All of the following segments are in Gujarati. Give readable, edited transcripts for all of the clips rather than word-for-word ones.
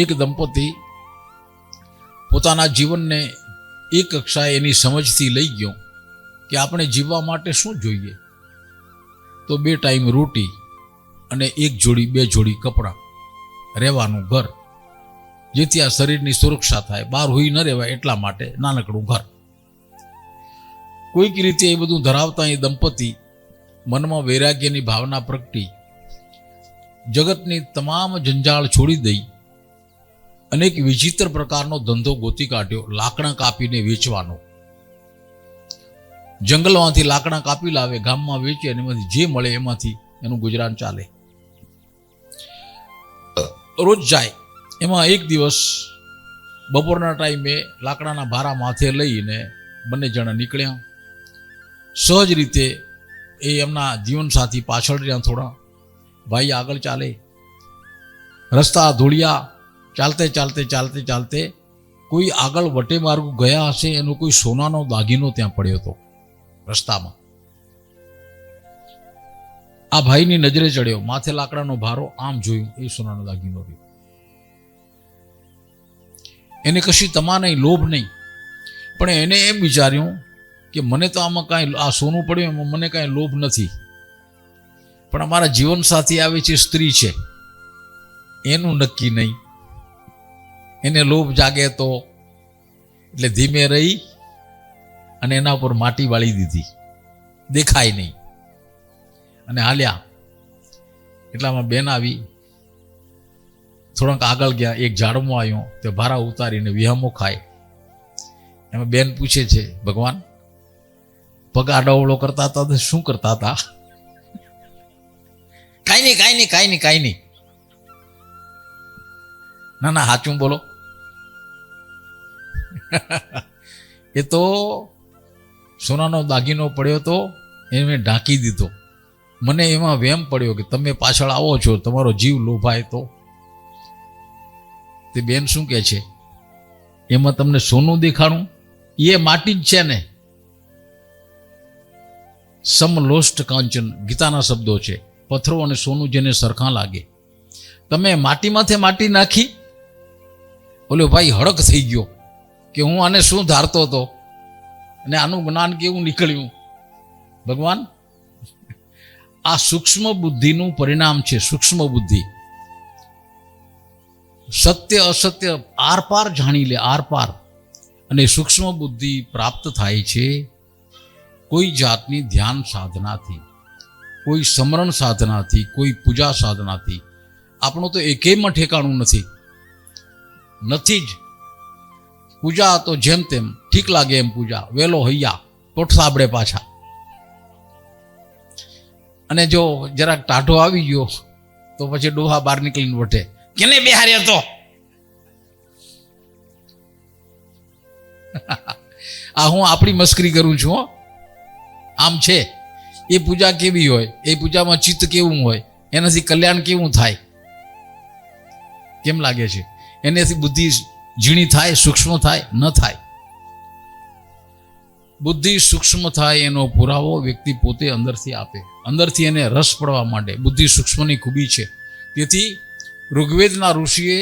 એક દંપતી પોતાના જીવનને એક કક્ષાએ એની સમજથી લઈ ગયો કે આપણે જીવવા માટે શું જોઈએ, તો 2 ટાઈમ રોટી અને 1 જોડી 2 જોડી કપડાં, રહેવાનું ઘર, જેથી આ શરીરની સુરક્ષા થાય, બહાર હોઈ ન રહેવાય એટલા માટે નાનકડું ઘર. કોઈક રીતે એ બધું ધરાવતા એ દંપતી મનમાં વૈરાગ્યની ભાવના પ્રગટી જગતની તમામ જંજાળ છોડી દઈ અને એક વિચિત્ર પ્રકારનો ધંધો ગોતી કાઢ્યો, લાકડા કાપીને વેચવાનો. જંગલમાંથી લાકડા કાપી લાવે, ગામમાં વેચે અને એમાંથી જે મળે એમાંથી એનું ગુજરાન ચાલે. રોજ જાય. એમાં એક દિવસ બપોરના ટાઈમે લાકડાના ભારા માથે લઈને બંને જણા નીકળ્યા. સહજ રીતે એ એમના જીવનસાથી પાછળ રહ્યા, થોડા ભાઈ આગળ ચાલે. રસ્તા ધૂળિયા, ચાલતે ચાલતે ચાલતે ચાલતે કોઈ આગળ વટે માર્ગ ગયા હશે, એનો કોઈ સોનાનો દાગીનો ત્યાં પડ્યો હતો રસ્તામાં. આ ભાઈની નજરે ચડ્યો, માથે લાકડાનો ભારો, આમ જોયું એ સોનાનો દાગીનો રહ્યો. એને કશી તમા નહીં, લોભ નહીં, પણ એને એમ વિચાર્યું કે મને તો આમાં કાંઈ, આ સોનું પડ્યું એમાં મને કાંઈ લોભ નથી, પણ અમારા જીવનસાથી આવે છે, સ્ત્રી છે, એનું નક્કી નહીં. એને લોભ જાગે તો એટલે ધીમે રહી અને એના ઉપર માટી વાળી દીધી, દેખાય નહીં, અને હાલ્યા. એટલામાં બેન આવી, થોડાક આગળ ગયા, એક ઝાડમાં આવ્યો, તે ભારા ઉતારીને વિહામો ખાય. એમાં બેન પૂછે છે, ભગવાન પગ આડાવળો કરતા હતા તો શું કરતા હતા? કાંઈ નહીં કાંઈ નહીં કાંઈ નહીં કાંઈ નહીં. ના ના, સાચું બોલો. એ તો સોનાનો દાગીનો પડ્યો તો એને ઢાંકી દીધો. મને એમાં વહેમ પડ્યો કે તમે પાછળ આવો છો, તમારો જીવ લોભાય તો. તે બેન શું કહે છે, એમાં તમને સોનું દેખાણું? એ માટી જ છે ને. સમલોષ્ટ કાંચન ગીતાના શબ્દો છે. પથ્થરો અને સોનું જેને સરખા લાગે. તમે માટીમાંથી માટી નાખી. ઓલો ભાઈ હડક થઈ ગયો કે હું આને શું ધારતો હતો અને આનું જ્ઞાન કેવું નીકળ્યું. ભગવાન, આ સૂક્ષ્મ બુદ્ધિનું પરિણામ છે. સૂક્ષ્મ બુદ્ધિ સત્ય અસત્ય આરપાર જાણી લે, આરપાર. અને સૂક્ષ્મ બુદ્ધિ પ્રાપ્ત થાય છે કોઈ જાતની ધ્યાન સાધનાથી, કોઈ સમરણ સાધનાથી, કોઈ પૂજા સાધનાથી. આપણું તો એકેયમાં ઠેકાણું નથી જ. પૂજા તો જેમ તેમ ઠીક લાગે એમ પૂજા, વેલો હૈયા, કોઠ સાબડે પાછા. અને જો જરાક ટાઢો આવી ગયો તો પછી ડોહા બહાર નીકળીને વટે, કેને બેહાર્યો તો? આ હું આપણી મસ્કરી કરું છું. આમ છે એ પૂજા કેવી હોય, એ પૂજામાં ચિત્ત કેવું હોય, એનાથી કલ્યાણ કેવું થાય, કેમ લાગે છે? એનાથી બુદ્ધિ ઝીણી થાય, સૂક્ષ્મ થાય? ન થાય. બુદ્ધિ સૂક્ષ્મ થાય એનો પુરાવો વ્યક્તિ પોતે અંદરથી આપે, અંદરથી એને રસ પડવા માંડે. બુદ્ધિ સૂક્ષ્મની ખૂબી છે. તેથી ઋગ્વેદના ઋષિએ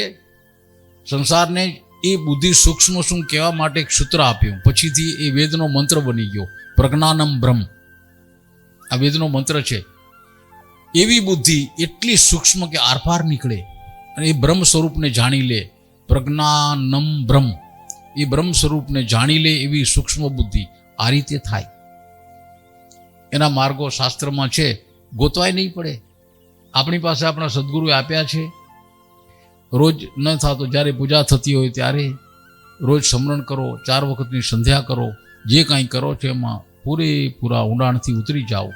સંસારને એ બુદ્ધિ સૂક્ષ્મ શું કહેવા માટે એક સૂત્ર આપ્યું. પછીથી એ વેદનો મંત્ર બની ગયો, પ્રજ્ઞાનમ બ્રહ્મ. આ વેદનો મંત્ર છે. એવી બુદ્ધિ એટલી સૂક્ષ્મ કે આરપાર નીકળે અને એ બ્રહ્મ સ્વરૂપને જાણી લે. પ્રજ્ઞાનમ બ્રહ્મ, એ બ્રહ્મ સ્વરૂપને જાણી લે એવી સૂક્ષ્મ બુદ્ધિ આ રીતે થાય. એના માર્ગો શાસ્ત્રમાં છે, ગોતવાય નહીં પડે. આપણી પાસે આપણા સદગુરુએ આપ્યા છે. રોજ ન થતો જ્યારે પૂજા થતી હોય ત્યારે રોજ સ્મરણ કરો, 4 વખતની સંધ્યા કરો, જે કાંઈ કરો છો એમાં પૂરેપૂરા ઊંડાણથી ઉતરી જાઓ.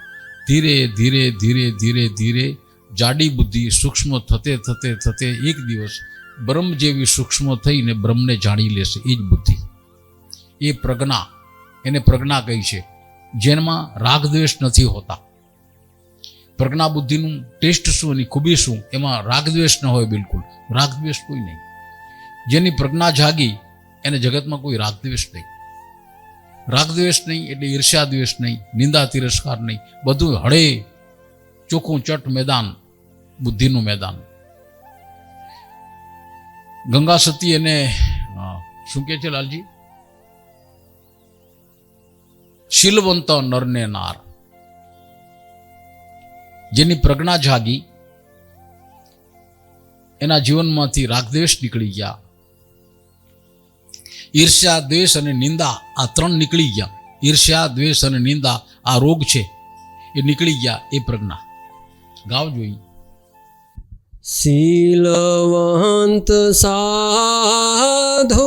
ધીરે ધીરે ધીરે ધીરે ધીરે જાડી બુદ્ધિ સૂક્ષ્મ થતે થતે થતે એક દિવસ બ્રહ્મ જેવી સૂક્ષ્મ થઈને બ્રહ્મને જાણી લેશે. એ જ બુદ્ધિ, એ પ્રજ્ઞા, એને પ્રજ્ઞા કહી છે, જેમાં રાગદ્વેષ નથી હોતા. પ્રજ્ઞા બુદ્ધિનું ટેસ્ટ શું, એની ખૂબી શું? એમાં રાગદ્વેષ ન હોય, બિલકુલ રાગદ્વેષ કોઈ નહીં. જેની પ્રજ્ઞા જાગી એને જગતમાં કોઈ રાગદ્વેષ નહીં. રાગદ્વેષ નહીં એટલે ઈર્ષ્યા દ્વેષ નહીં, નિંદા તિરસ્કાર નહીં, બધું હળે ચોખ્ખું ચટ મેદાન, બુદ્ધિનું મેદાન. ગંગા સતી એને શું કે છે લાલજી? શીલવંત નરને નાર, જેની પ્રજ્ઞા જાગી, એના જીવનમાંથી રાગદ્વેષ નીકળી ગયા, ઈર્ષ્યા, દ્વેષ અને નિંદા આ ત્રણ નીકળી ગયા. ઈર્ષ્યા, દ્વેષ અને નિંદા આ રોગ છે એ નીકળી ગયા. એ પ્રજ્ઞા ગાવ જોઈ. શીલવંત સાધુને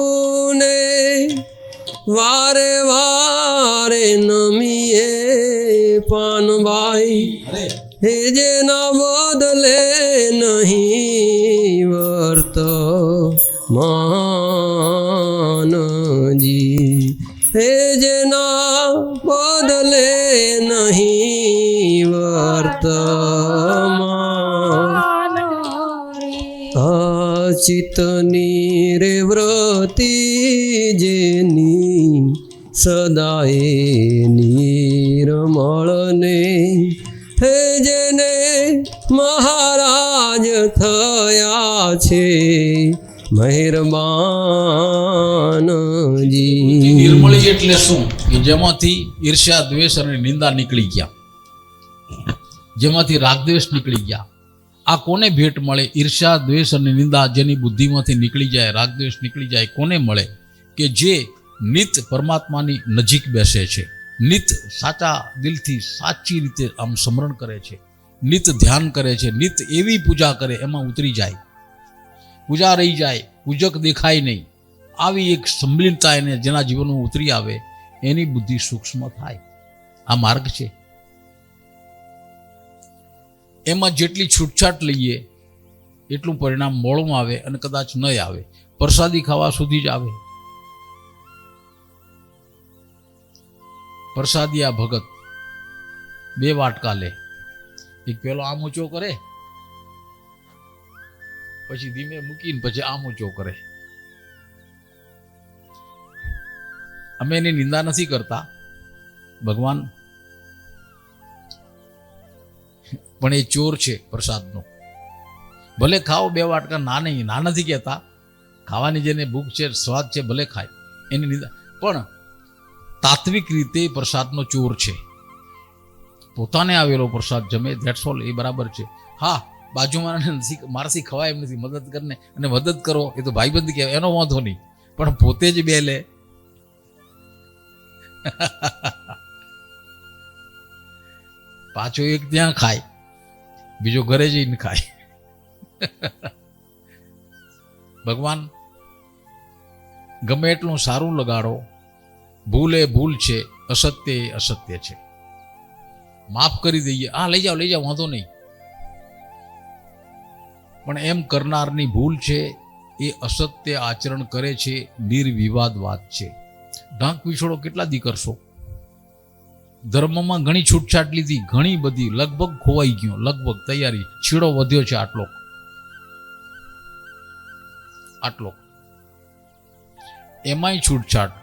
વારે વારે નમીએ પાનબાઈ, હે જેના બદલે નહીં વર્તમાનજી, હે જેના બદલે નહીં વર્તમાન, ચિત્તની રે વ્રતિ જેની સદાય નિર્મળને, હે જેને મહારાજ થયા છે મહેરબાનજી. નિર્મળી એટલે શું? કે જેમાંથી ઈર્ષ્યા, દ્વેષ અને નિંદા નીકળી ગયા, જેમાંથી રાગદ્વેષ નીકળી ગયા. આ કોને ભેટ મળે? ઈર્ષ્યા, દ્વેષ અને નિંદા જેની બુદ્ધિમાંથી નીકળી જાય, રાગદ્વેષ નીકળી જાય, કોને મળે? કે જે નિત પરમાત્માની નજીક બેસે છે, નિત સાચા દિલથી સાચી રીતે આમ સ્મરણ કરે છે, નિત ધ્યાન કરે છે, નિત એવી પૂજા કરે એમાં ઉતરી જાય, પૂજા રહી જાય, પૂજક દેખાય નહીં, આવી એક સંમિલનતા એને જેના જીવનમાં ઉતરી આવે એની બુદ્ધિ સૂક્ષ્મ થાય. આ માર્ગ છે. એમાં જેટલી છૂટછાટ લઈએ એટલું પરિણામ મોડું આવે અને કદાચ ન આવે, પ્રસાદી ખાવા સુધી જ આવે. પ્રસાદી આ ભગત બે વાટકા લે, એક પેલો આમ ઊંચો કરે, પછી ધીમે મૂકીને પછી આમ ઊંચો કરે. અમે એની નિંદા નથી કરતા, ભગવાન પણ એ ચોર છે પ્રસાદનો. ભલે ખાઓ બે વાટકા, ના નહીં, ના નથી કહેતા. ખાવાની જેને ભૂખ છે, સ્વાદ છે, ભલે ખાય, એની નિંદા. પણ તાત્વિક રીતે પ્રસાદનો ચોર છે. પોતાને આવેલો પ્રસાદ જમે, ધેટ્સ ઓલ, એ બરાબર છે. હા, બાજુમાં નથી, મારાથી ખવાય એમ નથી, મદદ કરીને અને મદદ કરો એ તો ભાઈબંધ કહેવાય, એનો વાંધો નહીં. પણ પોતે જ બે લે, પાછો એક ત્યાં ખાય, બીજો ઘરે જઈને ખાય. ભગવાન ગમે એટલું સારું લગાડો, ભૂલ એ ભૂલ છે, અસત્ય એ અસત્ય છે. માફ કરી દઈએ, હા લઈ જાઓ વાંધો નહીં. પણ એમ કરનારની ભૂલ છે, એ અસત્ય આચરણ કરે છે, નિર્વિવાદ વાત છે. ઢાંક વિછોડો કેટલા દી કરશો? ધર્મમાં ઘણી છૂટછાટ લીધી, ઘણી બધી, લગભગ ખોવાઈ ગયો, લગભગ તૈયારી, છીડો વધ્યો છે આટલો એમાંય છૂટછાટ.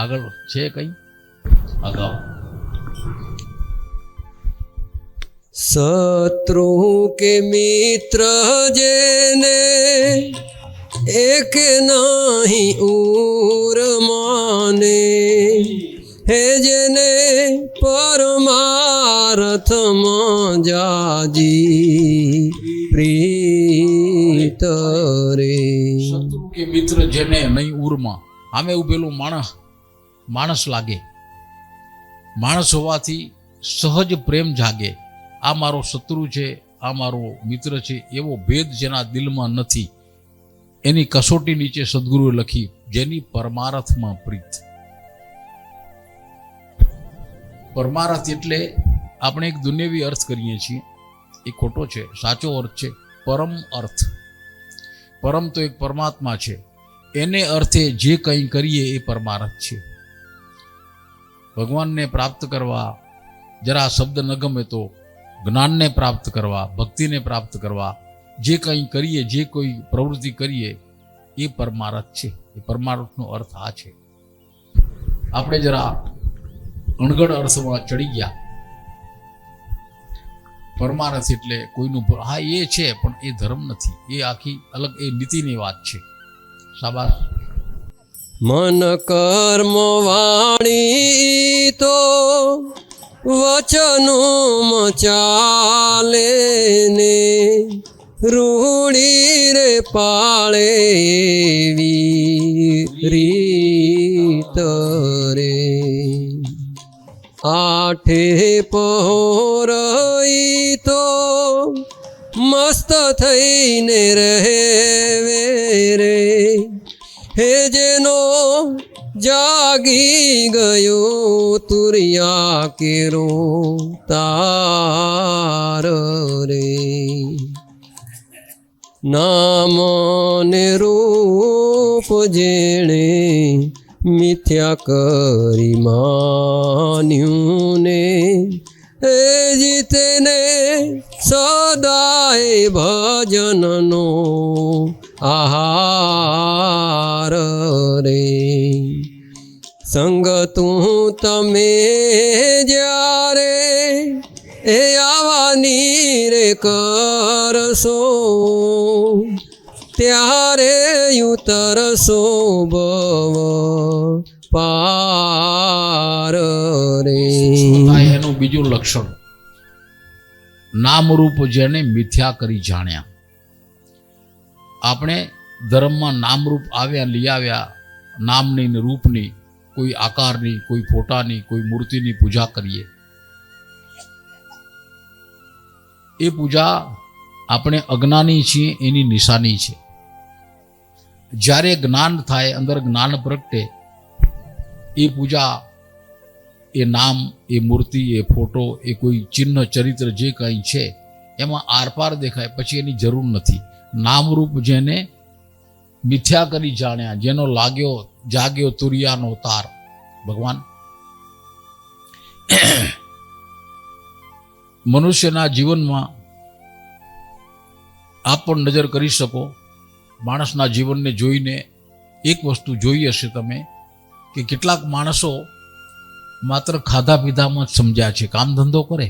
આગળ છે કઈ અગાઉ? શત્રુ કે મિત્ર જેને એક નહીં ઉર માને, હે જેને પરમાર્થમાં જાજી પ્રીત રે. શત્રુ કે મિત્ર જેને નહીં ઉરમાં, આમે ઉભેલું માણસ લાગે, માણસ હોવાથી સહજ પ્રેમ જાગે. આ મારો શત્રુ છે, આ મારો મિત્ર છે, એવો ભેદ જેના દિલમાં નથી, એની કસોટી નીચે સદગુરુએ લખી, જેની પરમાર્થમાં પ્રીત. પરમાર્થ એટલે આપણે એક દુન્યવી અર્થ કરીએ છીએ, એ ખોટો છે. સાચો અર્થ છે પરમ અર્થ. પરમ તો એક પરમાત્મા છે, એને અર્થે જે કંઈ કરીએ એ પરમાર્થ છે. ભગવાનને પ્રાપ્ત કરવા જરા શબ્દ ન ગમે તો જ્ઞાનને પ્રાપ્ત કરવા, ભક્તિને પ્રાપ્ત કરવા, જે કંઈ કરીએ, જે કોઈ પ્રવૃત્તિ કરીએ એ પરમાર્થ છે. એ પરમાર્થનો અર્થ આ છે. આપણે જરા અણઘડ અર્થમાં ચડી ગયા. પરમારથ એટલે કોઈનું હા એ છે પણ એ ધર્મ નથી, એ આખી અલગ એ નીતિની વાત છે. શાબાશ. મન કર્મ વાણી તો વચનું ચાલે ને રૂડી રે પાળે એવી રીત રે. આઠે પહોરઈ તો મસ્ત થઈને રહેવે રે. હે જેનો જાગી ગયો તુરિયા કેરો તાર રે. નામ ને રૂપ જેણે મિથ્યા કરી માન્યું ને એ જીતને સદાય ભજનનો આહાર રે. સંગ તું તમે જ્યારે એ આવાની રે કરશો ત્યારે ઉતરશો ભવ પાર રે. એનું બીજું લક્ષણ નામરૂપ જેને મિથ્યા કરી જાણ્યા. આપણે ધર્મમાં નામરૂપ આવ્યા લઈ આવ્યા, નામની ને રૂપની, કોઈ આકારની, કોઈ ફોટાની, કોઈ મૂર્તિની પૂજા કરીએ. એ પૂજા આપણે અજ્ઞાની છીએ એની નિશાની છે. જ્યારે જ્ઞાન થાય, અંદર જ્ઞાન પ્રગટે, એ પૂજા, એ નામ, એ મૂર્તિ, એ ફોટો, એ કોઈ ચિહ્ન ચરિત્ર જે કંઈ છે એમાં આરપાર દેખાય, પછી એની જરૂર નથી. નામરૂપ જેને મિથ્યા કરી જાણ્યા, જેનો લાગ્યો જાગ્યો તુરિયાનો તાર ભગવાન. મનુષ્યના જીવનમાં આપ પણ નજર કરી શકો. માણસના જીવનને જોઈને એક વસ્તુ જોઈ હશે તમે કે કેટલાક માણસો માત્ર ખાધા પીધામાં જ સમજ્યા છે. કામ ધંધો કરે,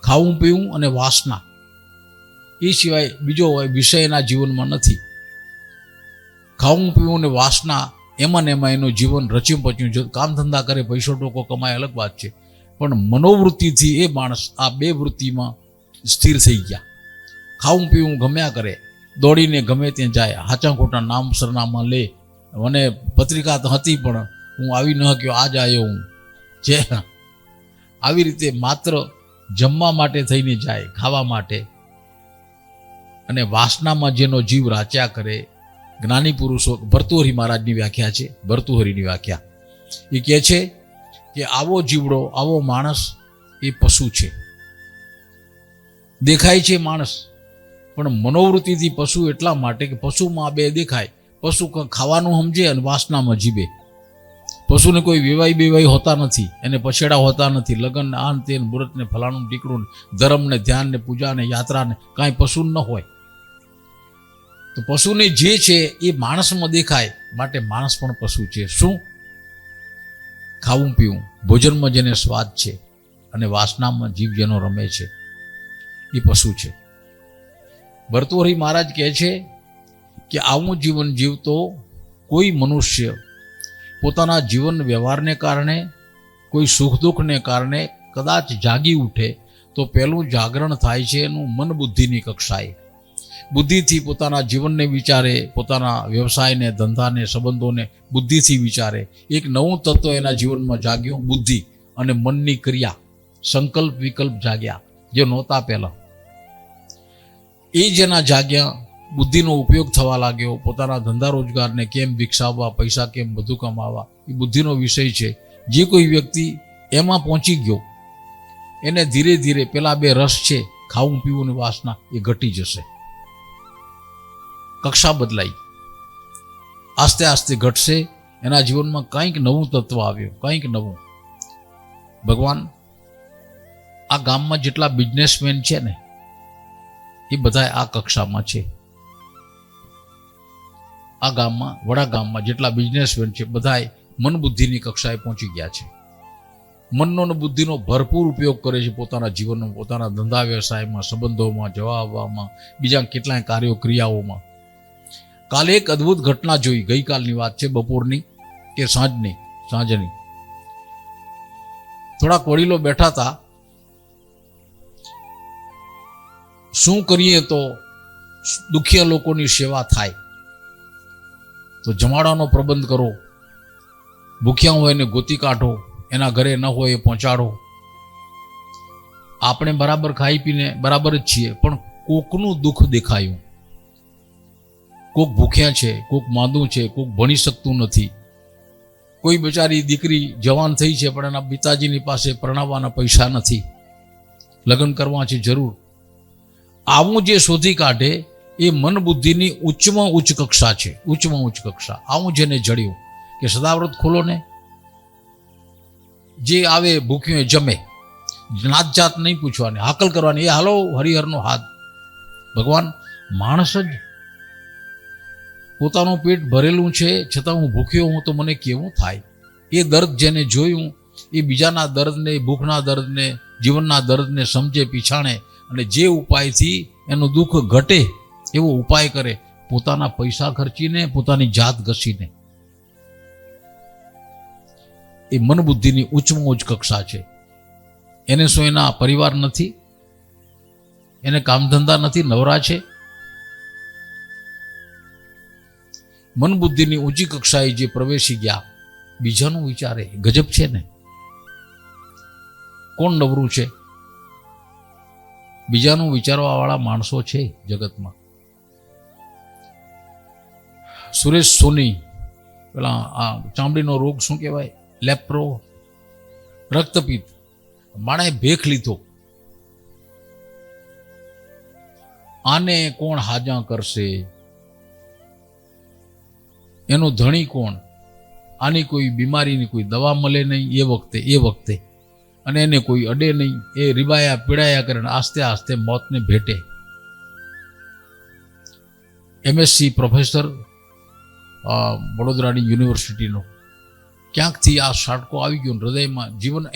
ખાવું પીવું અને વાસના, એ સિવાય બીજો હોય વિષયના જીવનમાં નથી. ખાવું પીવું અને વાસના એમાં ને એમાં એનું જીવન રચ્યું પચ્યું છે. કામ ધંધા કરે, પૈસો ટોકો કમાય, અલગ વાત છે, પણ મનોવૃત્તિથી એ માણસ આ બે વૃત્તિમાં સ્થિર થઈ ગયા. ખાવું પીવું ગમ્યા કરે, દોડીને ગમે ત્યાં જાય, હાચા ખોટા નામ સરનામા લે. મને પત્રિકા તો હતી પણ હું આવી ન શક્યો, આજ આવ્યો હું જે. આવી રીતે માત્ર જમવા માટે થઈને જાય, ખાવા માટે. અને વાસનામાં જેનો જીવ રાચ્યા કરે, જ્ઞાની પુરુષો, ભર્તુહરિ મહારાજની વ્યાખ્યા છે, ભર્તુહરિની વ્યાખ્યા એ કહે છે કે આવો જીવડો, આવો માણસ એ પશુ છે. દેખાય છે માણસ, પણ મનોવૃત્તિથી પશુ એટલા માટે કે પશુમાં બે દેખાય. પશુ ખાવાનું સમજે અને વાસનામાં જીવે. પશુને કોઈ વેવાઈ બેવાઈ હોતા નથી, એને પછેડા હોતા નથી, લગ્ન આન તેન મુહૂર્ત ને ફલાણું ટીકડું, ધર્મ ને ધ્યાન ને પૂજા ને યાત્રા ને કાંઈ પશુ ન હોય. તો પશુને જે છે એ માણસમાં દેખાય, માટે માણસ પણ પશુ છે. શું? ખાવું પીવું, ભોજનમાં જેને સ્વાદ છે અને વાસનામાં જીવ જેનો રમે છે એ પશુ છે. ભર્તુહરિ મહારાજ કહે છે કે આવું જીવન જીવતો કોઈ મનુષ્ય પોતાના જીવન વ્યવહારને કારણે, કોઈ સુખ દુઃખને કારણે કદાચ જાગી ઉઠે તો પહેલું જાગરણ થાય છે એનું મન બુદ્ધિની કક્ષાએ. બુદ્ધિથી પોતાના જીવનને વિચારે, પોતાના વ્યવસાયને, ધંધાને, સંબંધોને બુદ્ધિથી વિચારે. એક નવું તત્વ એના જીવનમાં જાગ્યું, બુદ્ધિ અને મનની ક્રિયા, સંકલ્પ વિકલ્પ જાગ્યા જે નહોતા પહેલા. એ જેના જાગ્યા, બુદ્ધિનો ઉપયોગ થવા લાગ્યો. પોતાના ધંધા રોજગારને કેમ વિકસાવવા, પૈસા કેમ વધુ કમાવા, એ બુદ્ધિનો વિષય છે. જે કોઈ વ્યક્તિ એમાં પહોંચી ગયો એને ધીરે ધીરે પેલા બે રસ છે, ખાવું પીવું ને વાસના, એ ઘટી જશે. કક્ષા બદલાઈ, આસ્તે આસ્તે ઘટશે. એના જીવનમાં કંઈક નવું તત્વ આવ્યું, કંઈક નવું. ભગવાન આ ગામમાં જેટલા બિઝનેસમેન છે ને એ બધા આ કક્ષામાં છે. આ ગામમાં, વડા ગામમાં જેટલા બિઝનેસમેન છે બધા મન બુદ્ધિની કક્ષાએ પહોંચી ગયા છે. મનનો અને બુદ્ધિનો ભરપૂર ઉપયોગ કરે છે પોતાના જીવનમાં, પોતાના ધંધા વ્યવસાયમાં, સંબંધોમાં, જવા આવવામાં, બીજા કેટલાય કાર્યો ક્રિયાઓમાં. કાલે એક અદ્ભુત ઘટના જોઈ, ગઈકાલની વાત છે, બપોરની કે સાંજની. થોડાક વડીલો બેઠા હતા. શું કરીએ તો દુખિયા લોકોની સેવા થાય? તો જમાડવાનો પ્રબંધ કરો, ભૂખ્યા હોય એને ગોતી કાઢો, એના ઘરે ન હોય એ પહોંચાડો. આપણે બરાબર ખાઈ પીને બરાબર જ છીએ, પણ કોકનું દુઃખ દેખાયું. કોક ભૂખ્યા છે, કોક માંદું છે, કોક ભણી શકતું નથી, કોઈ બિચારી દીકરી જવાન થઈ છે પણ એના પિતાજીની પાસે પરણાવવાના પૈસા નથી, લગ્ન કરવા છે જરૂર. આવું જે શોધી કાઢે એ મન બુદ્ધિની ઉચ્ચમાં ઉચ્ચ કક્ષા છે, ઉચ્ચમાં ઉચ્ચ કક્ષા. આવું જેને જડ્યું કે સદાવ્રત ખોલો ને, જે આવે ભૂખ્યું એ જમે, નાત જાત નહીં પૂછવાની, હાકલ કરવાની, એ હાલો હરિહરનો હાથ. ભગવાન માણસ જ પોતાનું પેટ ભરેલું છે છતાં હું ભૂખ્યો હું તો મને કેવું થાય? એ દર્દ જેને જોયું એ બીજાના દર્દને, ભૂખના દર્દને, જીવનના દર્દને સમજે, પીછાણે અને જે ઉપાયથી એનું દુઃખ ઘટે એવો ઉપાય કરે, પોતાના પૈસા ખર્ચીને, પોતાની જાત ઘસીને. એ મન બુદ્ધિની ઉચ્ચમાં ઉચ્ચ કક્ષા છે. એને શું એના પરિવાર નથી? એને કામધંધા નથી? નવરા છે? મન બુદ્ધિની ઊંચી કક્ષાએ જે પ્રવેશી ગયા, બીજાનું વિચારે, ગજબ છે ને. કોણ નવરું છે? બીજાનું વિચારવા વાળા માણસો છે જગતમાં. સુરેશ સોની, પેલા આ ચામડીનો રોગ શું કહેવાય, લેપ્રો, રક્તપિત્ત, માણે ભેખ લીધો. આને કોણ હાજા કરશે? એનો ધણી કોણ? આની કોઈ બીમારીની કોઈ દવા મળે નહીં એ વખતે અને એને કોઈ અડે નહીં. એ રીબાયા પીડાયા કરે, આસ્તે આસ્તે મોતને ભેટે. MSc પ્રોફેસર વડોદરાની યુનિવર્સિટીનો, ક્યાંકથી આ સાટકો આવી ગયો હૃદયમાં,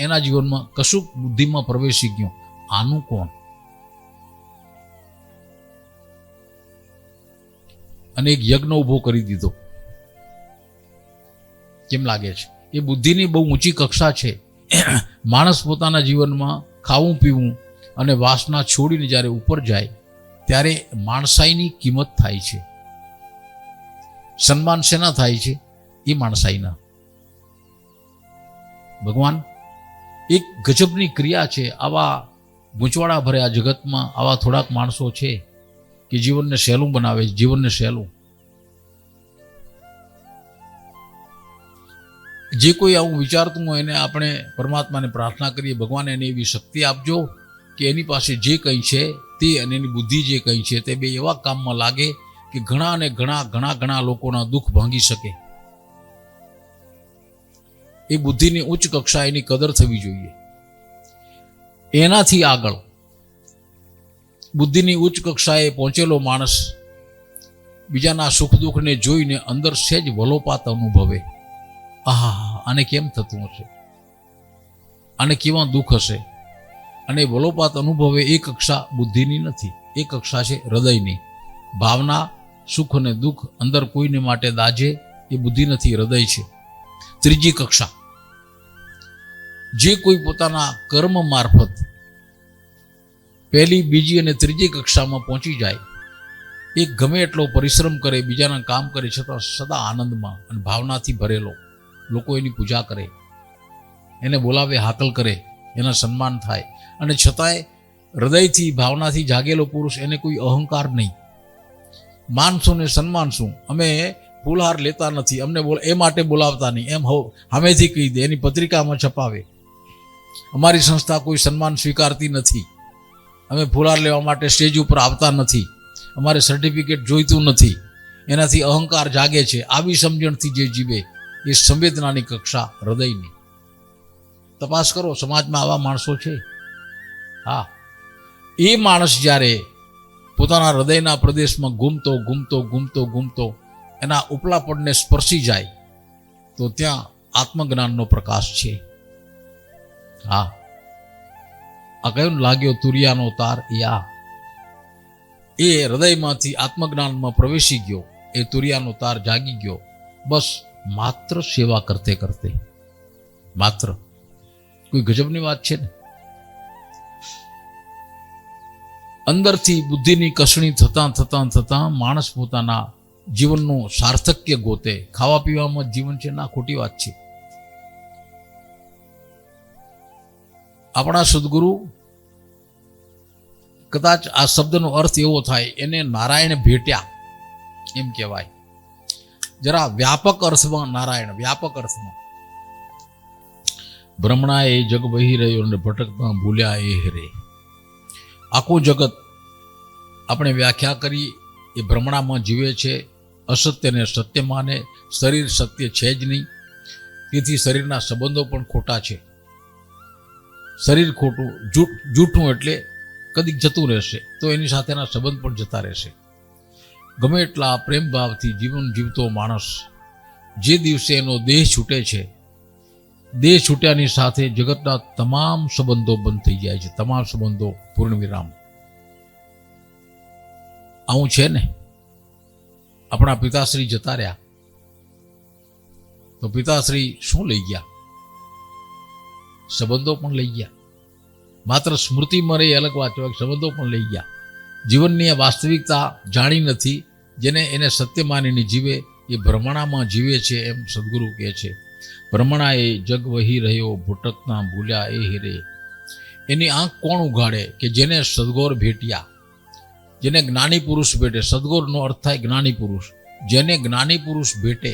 એના જીવનમાં કશુંક બુદ્ધિમાં પ્રવેશી ગયું. આનું કોણ? અને એક યજ્ઞ ઉભો કરી દીધો. કેમ લાગે છે? એ બુદ્ધિની બહુ ઊંચી કક્ષા છે. માણસ પોતાના જીવનમાં ખાવું પીવું અને વાસના છોડીને જ્યારે ઉપર જાય ત્યારે માણસાઈની કિંમત થાય છે. સન્માન શેના થાય છે? એ માણસાઈના. ભગવાન એક ગજબની ક્રિયા છે. આવા ગૂંચવાડા ભર્યા જગતમાં આવા થોડાક માણસો છે કે જીવનને સહેલું બનાવે છે, જીવનને સહેલું. જે કોઈ આવું વિચારતું હોય એને આપણે પરમાત્માને પ્રાર્થના કરીએ, ભગવાન એને એવી શક્તિ આપજો કે એની પાસે જે કંઈ છે તે અને એની બુદ્ધિ જે કંઈ છે તે બે એવા કામમાં લાગે કે ઘણા અને ઘણા લોકોના દુઃખ ભાંગી શકે. એ બુદ્ધિની ઉચ્ચ કક્ષા, એની કદર થવી જોઈએ. એનાથી આગળ બુદ્ધિની ઉચ્ચ કક્ષાએ પહોંચેલો માણસ બીજાના સુખ દુઃખને જોઈને અંદર સહેજ વલોપાત અનુભવે. આને કેમ થતું હશે? આને કેવા દુઃખ હશે? અને વલોપાત અનુભવે એ કક્ષા બુદ્ધિની નથી, એ કક્ષા છે હૃદયની. ભાવના, સુખ અને દુઃખ અંદર કોઈને માટે દાજે એ બુદ્ધિ નથી, હૃદય છે. ત્રીજી કક્ષા, જે કોઈ પોતાના કર્મ મારફત પહેલી, બીજી અને ત્રીજી કક્ષામાં પહોંચી જાય, એ ગમે એટલો પરિશ્રમ કરે, બીજાના કામ કરે, છતાં સદા આનંદમાં અને ભાવનાથી ભરેલો. લોકો એની પૂજા કરે, એને બોલાવે, હાકલ કરે, એના સન્માન થાય, અને છતાંય હૃદયથી ભાવનાથી જાગેલો પુરુષ, એને કોઈ અહંકાર નહીં. માનશું ને સન્માનશું, અમે ફૂલહાર લેતા નથી, અમને એ માટે બોલાવતા નહીં, એમ સામેથી કહી દે, એની પત્રિકામાં છપાવે. અમારી સંસ્થા કોઈ સન્માન સ્વીકારતી નથી, અમે ફૂલહાર લેવા માટે સ્ટેજ ઉપર આવતા નથી, અમારે સર્ટિફિકેટ જોઈતું નથી. એનાથી અહંકાર જાગે છે. આવી સમજણથી જે જીવે એ સંવેદનાની કક્ષા હૃદયની. તપાસ કરો, સમાજમાં આવા માણસો છે. હા, એ માણસ જ્યારે પોતાના હૃદયના પ્રદેશમાં ઘૂમતો એના ઉપલા પડને સ્પર્શી જાય તો ત્યાં આત્મજ્ઞાનનો પ્રકાશ છે. હા, આ કયું લાગ્યો તુરિયાનો તાર એ હૃદયમાંથી આત્મજ્ઞાનમાં પ્રવેશી ગયો. એ તુરિયાનો તાર જાગી ગયો. બસ માત્ર સેવા કરતે કરતે, માત્ર. કોઈ ગજબની વાત છે ને. અંદરથી બુદ્ધિની કસણી થતાં માણસ પોતાના જીવનનું સાર્થક્ય ગોતે. ખાવા પીવામાં જીવન છે ના, ખોટી વાત છે. આપણા સદગુરુ કદાચ આ શબ્દનો અર્થ એવો થાય, એને નારાયણ ભેટ્યા એમ કહેવાય. જરા વ્યાપક અર્થમાં નારાયણ, વ્યાપક અર્થમાં. ભ્રમણા એ જગ વહી રહ્યો ને ભટકતા ભૂલ્યા એ હેરે. આખું જગત આપણે વ્યાખ્યા કરી એ ભ્રમણામાં જીવે છે, અસત્યને સત્ય માને. શરીર સત્ય છે જ નહીં, તેથી શરીરના સંબંધો પણ ખોટા છે. શરીર ખોટું, જૂઠું એટલે કદીક જતું રહેશે, તો એની સાથેના સંબંધ પણ જતા રહેશે. ગમે એટલા પ્રેમ ભાવથી જીવન જીવતો માણસ જે દિવસે એનો દેહ છૂટે છે, દેહ છૂટ્યાની સાથે જગતના તમામ સંબંધો બંધ થઈ જાય છે. તમામ સંબંધો પૂર્ણ વિરામ. આવું છે ને. આપણા પિતાશ્રી જતા રહ્યા તો પિતાશ્રી શું લઈ ગયા? સંબંધો પણ લઈ ગયા. માત્ર સ્મૃતિ મરે એ અલગ વાત હોય, સંબંધો પણ લઈ ગયા. જીવનની આ વાસ્તવિકતા જાણી નથી. જેને એને સત્ય માનીને જીવે એ ભ્રમણામાં જીવે છે, એમ સદગુરુ કહે છે. ભ્રમણા એ જગ વહી રહ્યો ભૂટકતા ભૂલ્યા એ હેરે. એની આંખ કોણ ઉઘાડે? કે જેને સદગોર ભેટ્યા, જેને જ્ઞાની પુરુષ ભેટે. સદગોરનો અર્થ થાય જ્ઞાની પુરુષ. જેને જ્ઞાની પુરુષ ભેટે,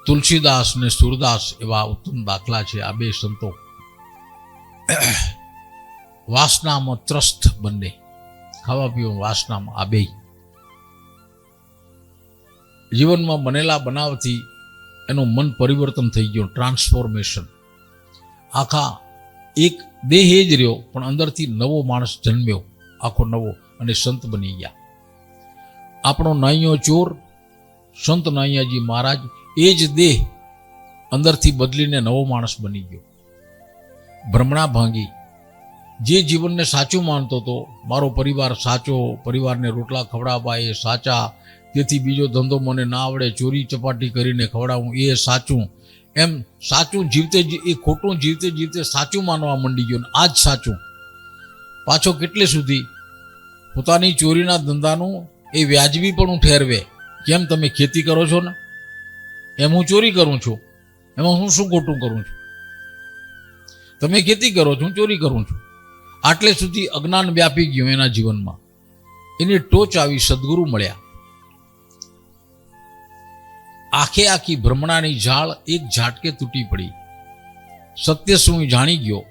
તુલસીદાસ ને સુરદાસ એવા ઉત્તમ દાખલા છે. આ બે સંતો વાસનામાં ત્રસ્ત, બંને ખાવા પીવા વાસનામાં. આ બે જીવનમાં બનેલા બનાવથી એનું મન પરિવર્તન થઈ ગયું, ટ્રાન્સફોર્મેશન. આખા એક દેહ જ રહ્યો પણ અંદરથી નવો માણસ જન્મ્યો, આખો નવો, અને સંત બની ગયા. આપણો નાઈયો ચોર સંત નાઈયાજી મહારાજ એ જ દેહ અંદરથી બદલીને નવો માણસ બની ગયો. ભ્રમણા ભાંગી. જે જીવનને સાચું માનતો હતો, મારો પરિવાર સાચો, પરિવારને રોટલા ખવડાવવા એ સાચા, તેથી બીજો ધંધો મને ના આવડે, ચોરી ચપાટી કરીને ખવડાવું એ સાચું, એમ સાચું જીવતે એ ખોટું જીવતે જીવતે સાચું માનવા માંડી ગયો. આ જ સાચું. પાછો કેટલે સુધી? પોતાની ચોરીના ધંધાનું એ વ્યાજબી પણ ઠેરવે. કેમ તમે ખેતી કરો છો ને, એમ હું ચોરી કરું છું, એમાં હું શું ખોટું કરું છું? તમે ખેતી કરો છો, હું ચોરી કરું છું. આટલે સુધી અજ્ઞાન વ્યાપી ગયું એના જીવનમાં. એની ટોચ આવી, સદગુરુ મળ્યા. આખે આખી ભ્રમણાની ઝાડ એક ઝાટકે તૂટી પડી. સત્ય શું જાણી ગયો.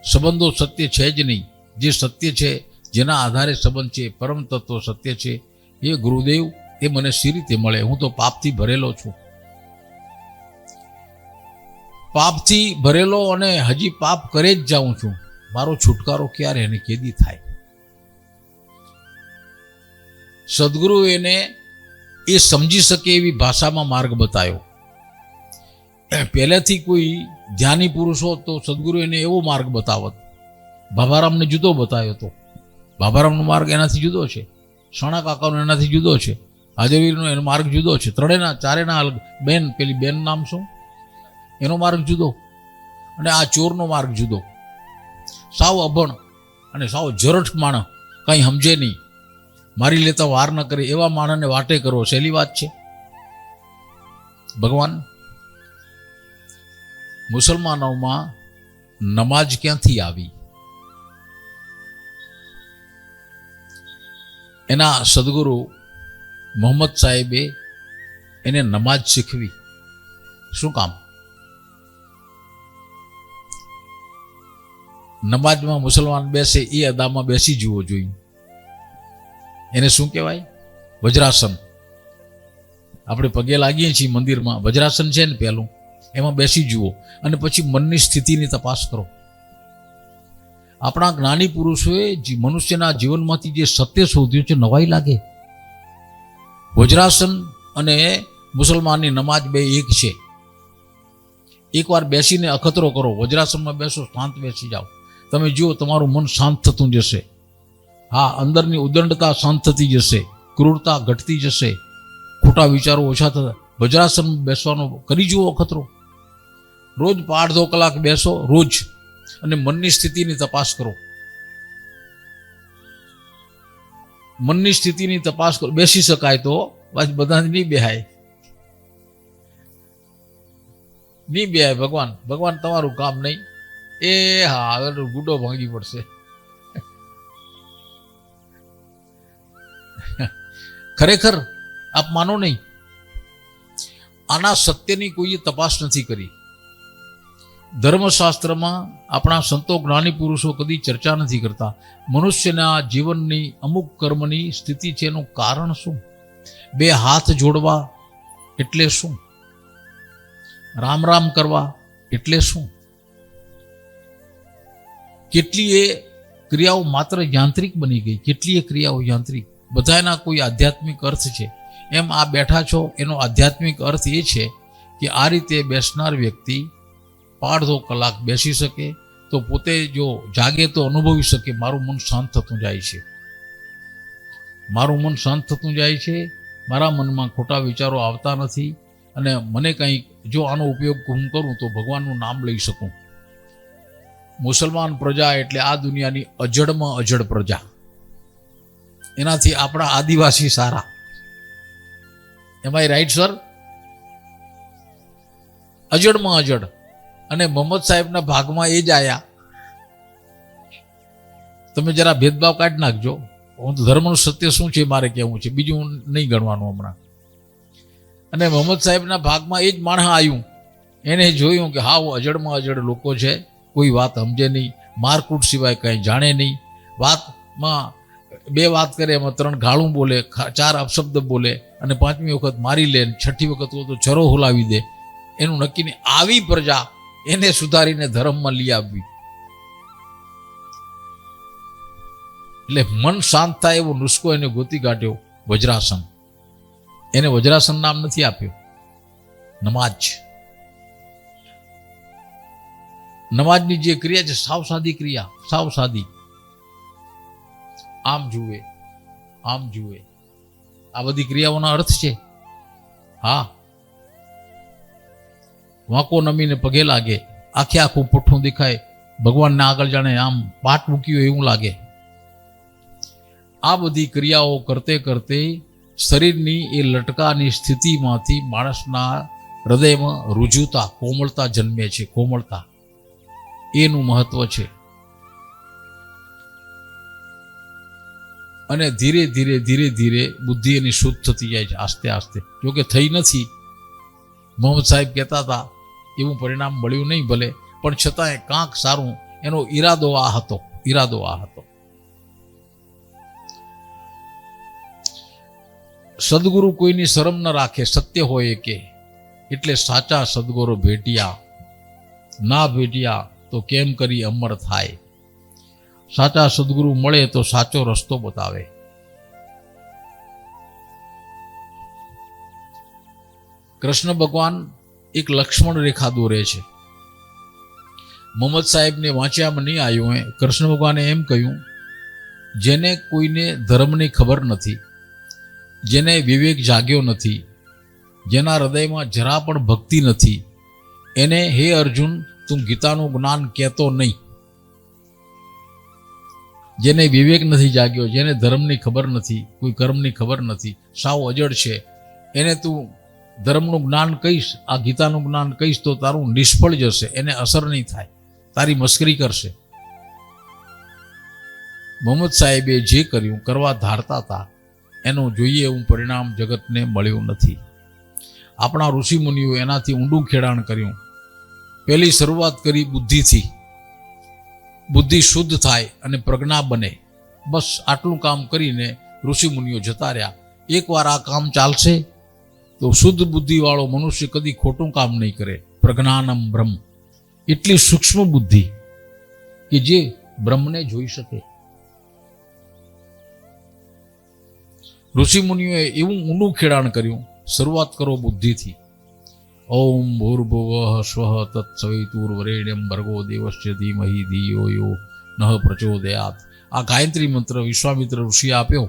સંબંધો સત્ય છે જ નહીં. જે સત્ય છે, જેના આધારે સંબંધ છે, પરમ તત્વ સત્ય છે, એ ગુરુદેવ એ મને સી રીતે મળે? હું તો પાપથી ભરેલો છું, પાપથી ભરેલો, અને હજી પાપ કરે જ જાઉં છું. મારો છુટકારો ક્યારે અને કેદી થાય? સદગુરુ એને એ સમજી શકે એવી ભાષામાં માર્ગ બતાવ્યો. પહેલેથી કોઈ ધ્યાની પુરુષ હોત તો સદગુરુ એને એવો માર્ગ બતાવત. બાબારામને જુદો બતાવ્યો હતો. બાબારામનો માર્ગ એનાથી જુદો છે, સણા કાકાનો એનાથી જુદો છે, હાજરીનો એનો માર્ગ જુદો છે. ત્રણેના ચારેના અલગ. બેન, પેલી બેન નામ શું, એનો માર્ગ જુદો, અને આ ચોરનો માર્ગ જુદો. સાવ અભણ અને સાવ જરઠ માણસ, કંઈ સમજે નહીં, મારી લેતા વાર ન કરે એવા માણસને વાટે કરવો સહેલી વાત છે? ભગવાન, મુસલમાનોમાં નમાજ ક્યાંથી આવી? એના સદગુરુ મોહમ્મદ સાહેબે એને નમાજ શીખવી. શું કામ? નમાજમાં મુસલમાન બેસે એ અદામાં બેસી જવો જોઈએ. એને શું કહેવાય? વજ્રાસન. આપણે પગે લાગીએ છીએ મંદિરમાં, વજ્રાસન છે ને પહેલું, એમાં બેસી જુઓ અને પછી મનની સ્થિતિની તપાસ કરો. આપણા જ્ઞાની પુરુષોએ મનુષ્યના જીવનમાંથી જે સત્ય શોધ્યું છે, નવાઈ લાગે. વજ્રાસન અને મુસલમાનની નમાજ બે એક છે. એકવાર બેસીને અખતરો કરો, વજ્રાસનમાં બેસો, શાંત બેસી જાઓ, તમે જુઓ તમારું મન શાંત થતું જશે. હા, અંદરની ઉદંડતા શાંત થતી જશે, ક્રૂરતા ઘટતી જશે, ખોટા વિચારો ઓછા થતા. વજ્રાસન બેસવાનો કરી જુઓ અખતરો. રોજ 8-9 કલાક બેસો રોજ, અને મનની સ્થિતિની તપાસ કરો. મનની સ્થિતિની તપાસ કરો. બેસી શકાય તો બાકી બધાને નહીં બેહાય, નહીં બેહાય. ભગવાન તમારું કામ નહીં. એ હા, હવે ગુડો ભાંગી પડશે. ખરેખર આપ માનો નહીં, આના સત્યની કોઈએ તપાસ નથી કરી. ધર્મશાસ્ત્રમાં આપણા સંતો જ્ઞાની પુરુષો કદી ચર્ચા નથી કરતા. મનુષ્યના જીવનની અમુક કર્મની સ્થિતિ છે, એનું કારણ શું? 2 હાથ જોડવા એટલે શું? રામ રામ કરવા એટલે શું? કેટલીય ક્રિયાઓ માત્ર યાંત્રિક બની ગઈ, કેટલીય ક્રિયાઓ યાંત્રિક. બધાના કોઈ આધ્યાત્મિક અર્થ છે. એમ આ બેઠા છો એનો આધ્યાત્મિક અર્થ એ છે કે આ રીતે બેસનાર વ્યક્તિ 8-9 કલાક બેસી શકે તો પોતે જો જાગે તો અનુભવી શકે, મારું મન શાંત થતું જાય છે, મારું મન શાંત થતું જાય છે, મારા મનમાં ખોટા વિચારો આવતા નથી, અને મને કંઈક જો આનો ઉપયોગ હું કરું તો ભગવાનનું નામ લઈ શકું. મુસલમાન પ્રજા એટલે આ દુનિયાની અજડમાં અજડ પ્રજા. એનાથી આપણા આદિવાસી સારા. એમ આઈ રાઈટ સર? અજડમાં અજડ. અને મોહમ્મદ સાહેબના ભાગમાં એ જ આયા. તમે જરા ભેદભાવ કાઢી નાખજો. હું તો ધર્મનું સત્ય શું છે મારે કહેવું છે, બીજું નહીં ગણવાનું હમણાં. અને મોહમ્મદ સાહેબના ભાગમાં એ જ માણસ આવ્યું, એને જોયું કે હાવ અજડમાં અજડ લોકો છે, કોઈ વાત સમજે નહીં, મારકૂટ સિવાય કંઈ જાણે નહીં. વાતમાં 2 વાત કરે એમાં 3 ગાળું બોલે, 4 અપશબ્દ બોલે, અને 5મી વખત મારી લે, 6ઠી વખત તો ચરો હુલાવી દે. એનું નક્કી નહીં. આવી પ્રજા એને સુધારીને ધર્મમાં લઈ આવવી. એટલે મન શાંત થાય એવો નુસ્ખો એને ગોતી કાઢ્યો, વજ્રાસન. એને વજ્રાસન નામ નથી આપ્યું, નમાજ. નમાજની જે ક્રિયા છે સાવ સાદી ક્રિયા, સાવ સાદી. આમ જુએ, આમ જુએ, આ બધી ક્રિયાઓના અર્થ છે. હા, વાંકો નમીને પગે લાગે, આખે આખું પુઠ્ઠું દેખાય, ભગવાનને આગળ જાણે આમ પાટ મૂક્યું એવું લાગે. આ બધી ક્રિયાઓ કરતે કરતે શરીરની એ લટકાની સ્થિતિમાંથી માણસના હૃદયમાં રુજુતા, કોમળતા જન્મે છે. કોમળતા એનું મહત્વ છે. અને ધીરે ધીરે ધીરે ધીરે બુદ્ધિ એની શુદ્ધ થતી જાય છે, આસ્તે આસ્તે. જોકે થઈ નથી. મોહમ્મદ સાહેબ કહેતા હતા એવું પરિણામ મળ્યું નહીં ભલે, પણ છતાંય કાંક સારું. એનો ઈરાદો આ હતો, ઈરાદો આ હતો. સદગુરુ કોઈની શરમ ન રાખે, સત્ય હોય કે. એટલે સાચા સદગુરુ ભેટ્યા, ના ભેટ્યા તો કેમ કરી અમર થાય. સાચા સદગુરુ મળે તો સાચો રસ્તો બતાવે. કૃષ્ણ ભગવાન એક લક્ષ્મણ રેખા દોરે છે. મોહમ્મદ સાહેબને વાંચ્યામાં નહીં આવ્યું. કૃષ્ણ ભગવાને એમ કહ્યું, જેને કોઈને ધર્મની ખબર નથી, જેને વિવેક જાગ્યો નથી, જેના હૃદયમાં જરા પણ ભક્તિ નથી, એને હે અર્જુન તું ગીતાનું જ્ઞાન કહેતો નહીં. જેને વિવેક નથી જાગ્યો, જેને ધર્મની ખબર નથી, કોઈ કર્મની ખબર નથી, સાવ અજડ છે, એને તું ધર્મનું જ્ઞાન કહીશ, આ ગીતાનું જ્ઞાન કહીશ તો તારું નિષ્ફળ જશે, એને અસર નહીં થાય, તારી મસ્કરી કરશે. મોહમ્મદ સાહેબે જે કર્યું, કરવા ધારતા હતા, એનું જોઈએ એવું પરિણામ જગતને મળ્યું નથી. આપણા ઋષિમુનિઓ એનાથી ઊંડું ખેડાણ કર્યું. પહેલી શરૂઆત કરી બુદ્ધિથી. બુદ્ધિ શુદ્ધ થાય અને પ્રજ્ઞા બને, બસ આટલું કામ કરીને ઋષિમુનિઓ જતા રહ્યા. એકવાર આ કામ ચાલશે તો શુદ્ધ બુદ્ધિવાળો મનુષ્ય કદી ખોટું કામ નહીં કરે. પ્રજ્ઞાનમ બ્રહ્મ, એટલી સૂક્ષ્મ બુદ્ધિ કે જે બ્રહ્મને જોઈ શકે. ઋષિમુનિઓએ એવું ઊંડું ખેડાણ કર્યું. શરૂઆત કરો બુદ્ધિથી. ઓમ ભૂર્ભુવઃ સ્વઃ તત્સવિતુર્વરેણ્યમ ભર્ગો દેવસ્ય ધીમહિ ધિયો યો નઃ પ્રચોદયાત. આ ગાયત્રી મંત્ર વિશ્વામિત્ર ઋષિએ આપ્યો.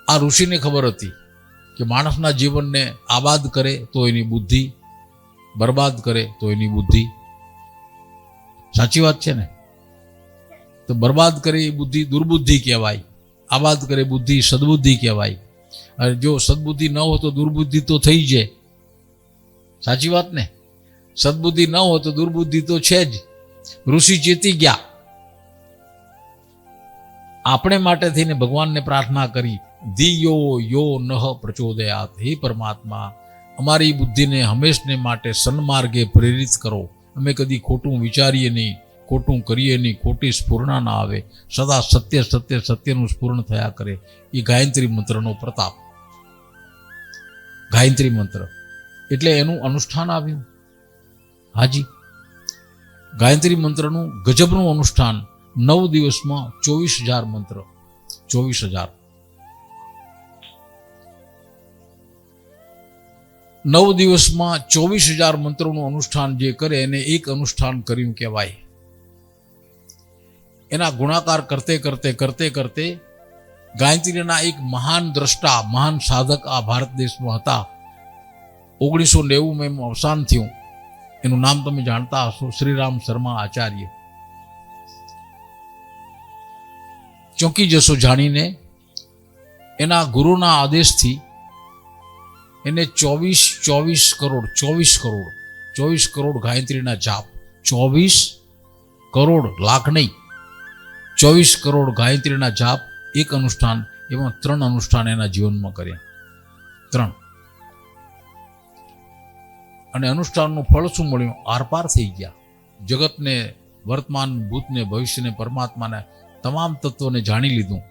આ ઋષિને ખબર હતી કે માણસના જીવનને આબાદ કરે તો એની બુદ્ધિ, બરબાદ કરે તો એની બુદ્ધિ. સાચી વાત છે ને? તો બરબાદ કરે એ બુદ્ધિ દુર્બુદ્ધિ કહેવાય, આબાદ કરે બુદ્ધિ સદબુદ્ધિ કહેવાય. અને જો સદબુદ્ધિ ન હોય તો દુર્બુદ્ધિ તો થઈ જાય. સાચી વાત ને? સદબુદ્ધિ ન હોય તો દુર્બુદ્ધિ તો છે જ. ઋષિ ચેતી ગયા. આપણે માટે થઈને ભગવાનને પ્રાર્થના કરી, ધિયો યો નઃ પ્રચોદયાત. હે પરમાત્મા, અમારી બુદ્ધિને હંમેશને માટે સન્માર્ગે પ્રેરિત કરો. અમે કદી ખોટું વિચારીએ નહીં, ખોટું કરીએ નહીં, ખોટી સ્ફૂર્ણા ના આવે. સદા સત્ય સત્ય સત્યનું સ્ફૂર્ણ થયા કરે. એ ગાયત્રી મંત્રનો પ્રતાપ. ગાયત્રી મંત્ર એટલે એનું અનુષ્ઠાન આવ્યું. હાજી, ગાયત્રી મંત્રનું ગજબનું અનુષ્ઠાન. 9 દિવસમાં 24,000 મંત્ર. 24,000. 9 દિવસમાં 24,000 મંત્રોનું અનુષ્ઠાન જે કરે એને એક અનુષ્ઠાન કર્યું કહેવાય. એના ગુણાકાર કરતે કરતે કરતે કરતે ગાયત્રીના એક મહાન દ્રષ્ટા, મહાન સાધક આ ભારત દેશમાં હતા. 1990 એમનું અવસાન થયું. એનું નામ તમે જાણતા હશો, શ્રીરામ શર્મા આચાર્ય. ચોંકી જશો જાણીને. એના ગુરુના આદેશથી એને 24 કરોડ ગાયત્રીના જાપ. 24 કરોડ, લાખ નહીં, 24 કરોડ ગાયત્રીના જાપ. એક અનુષ્ઠાન, એમાં 3 અનુષ્ઠાન એના જીવનમાં કર્યા. 3. અને અનુષ્ઠાનનું ફળ શું મળ્યું? આરપાર થઈ ગયા. જગતને, વર્તમાન, ભૂતને, ભવિષ્યને, પરમાત્માને, તમામ તત્વોને જાણી લીધું.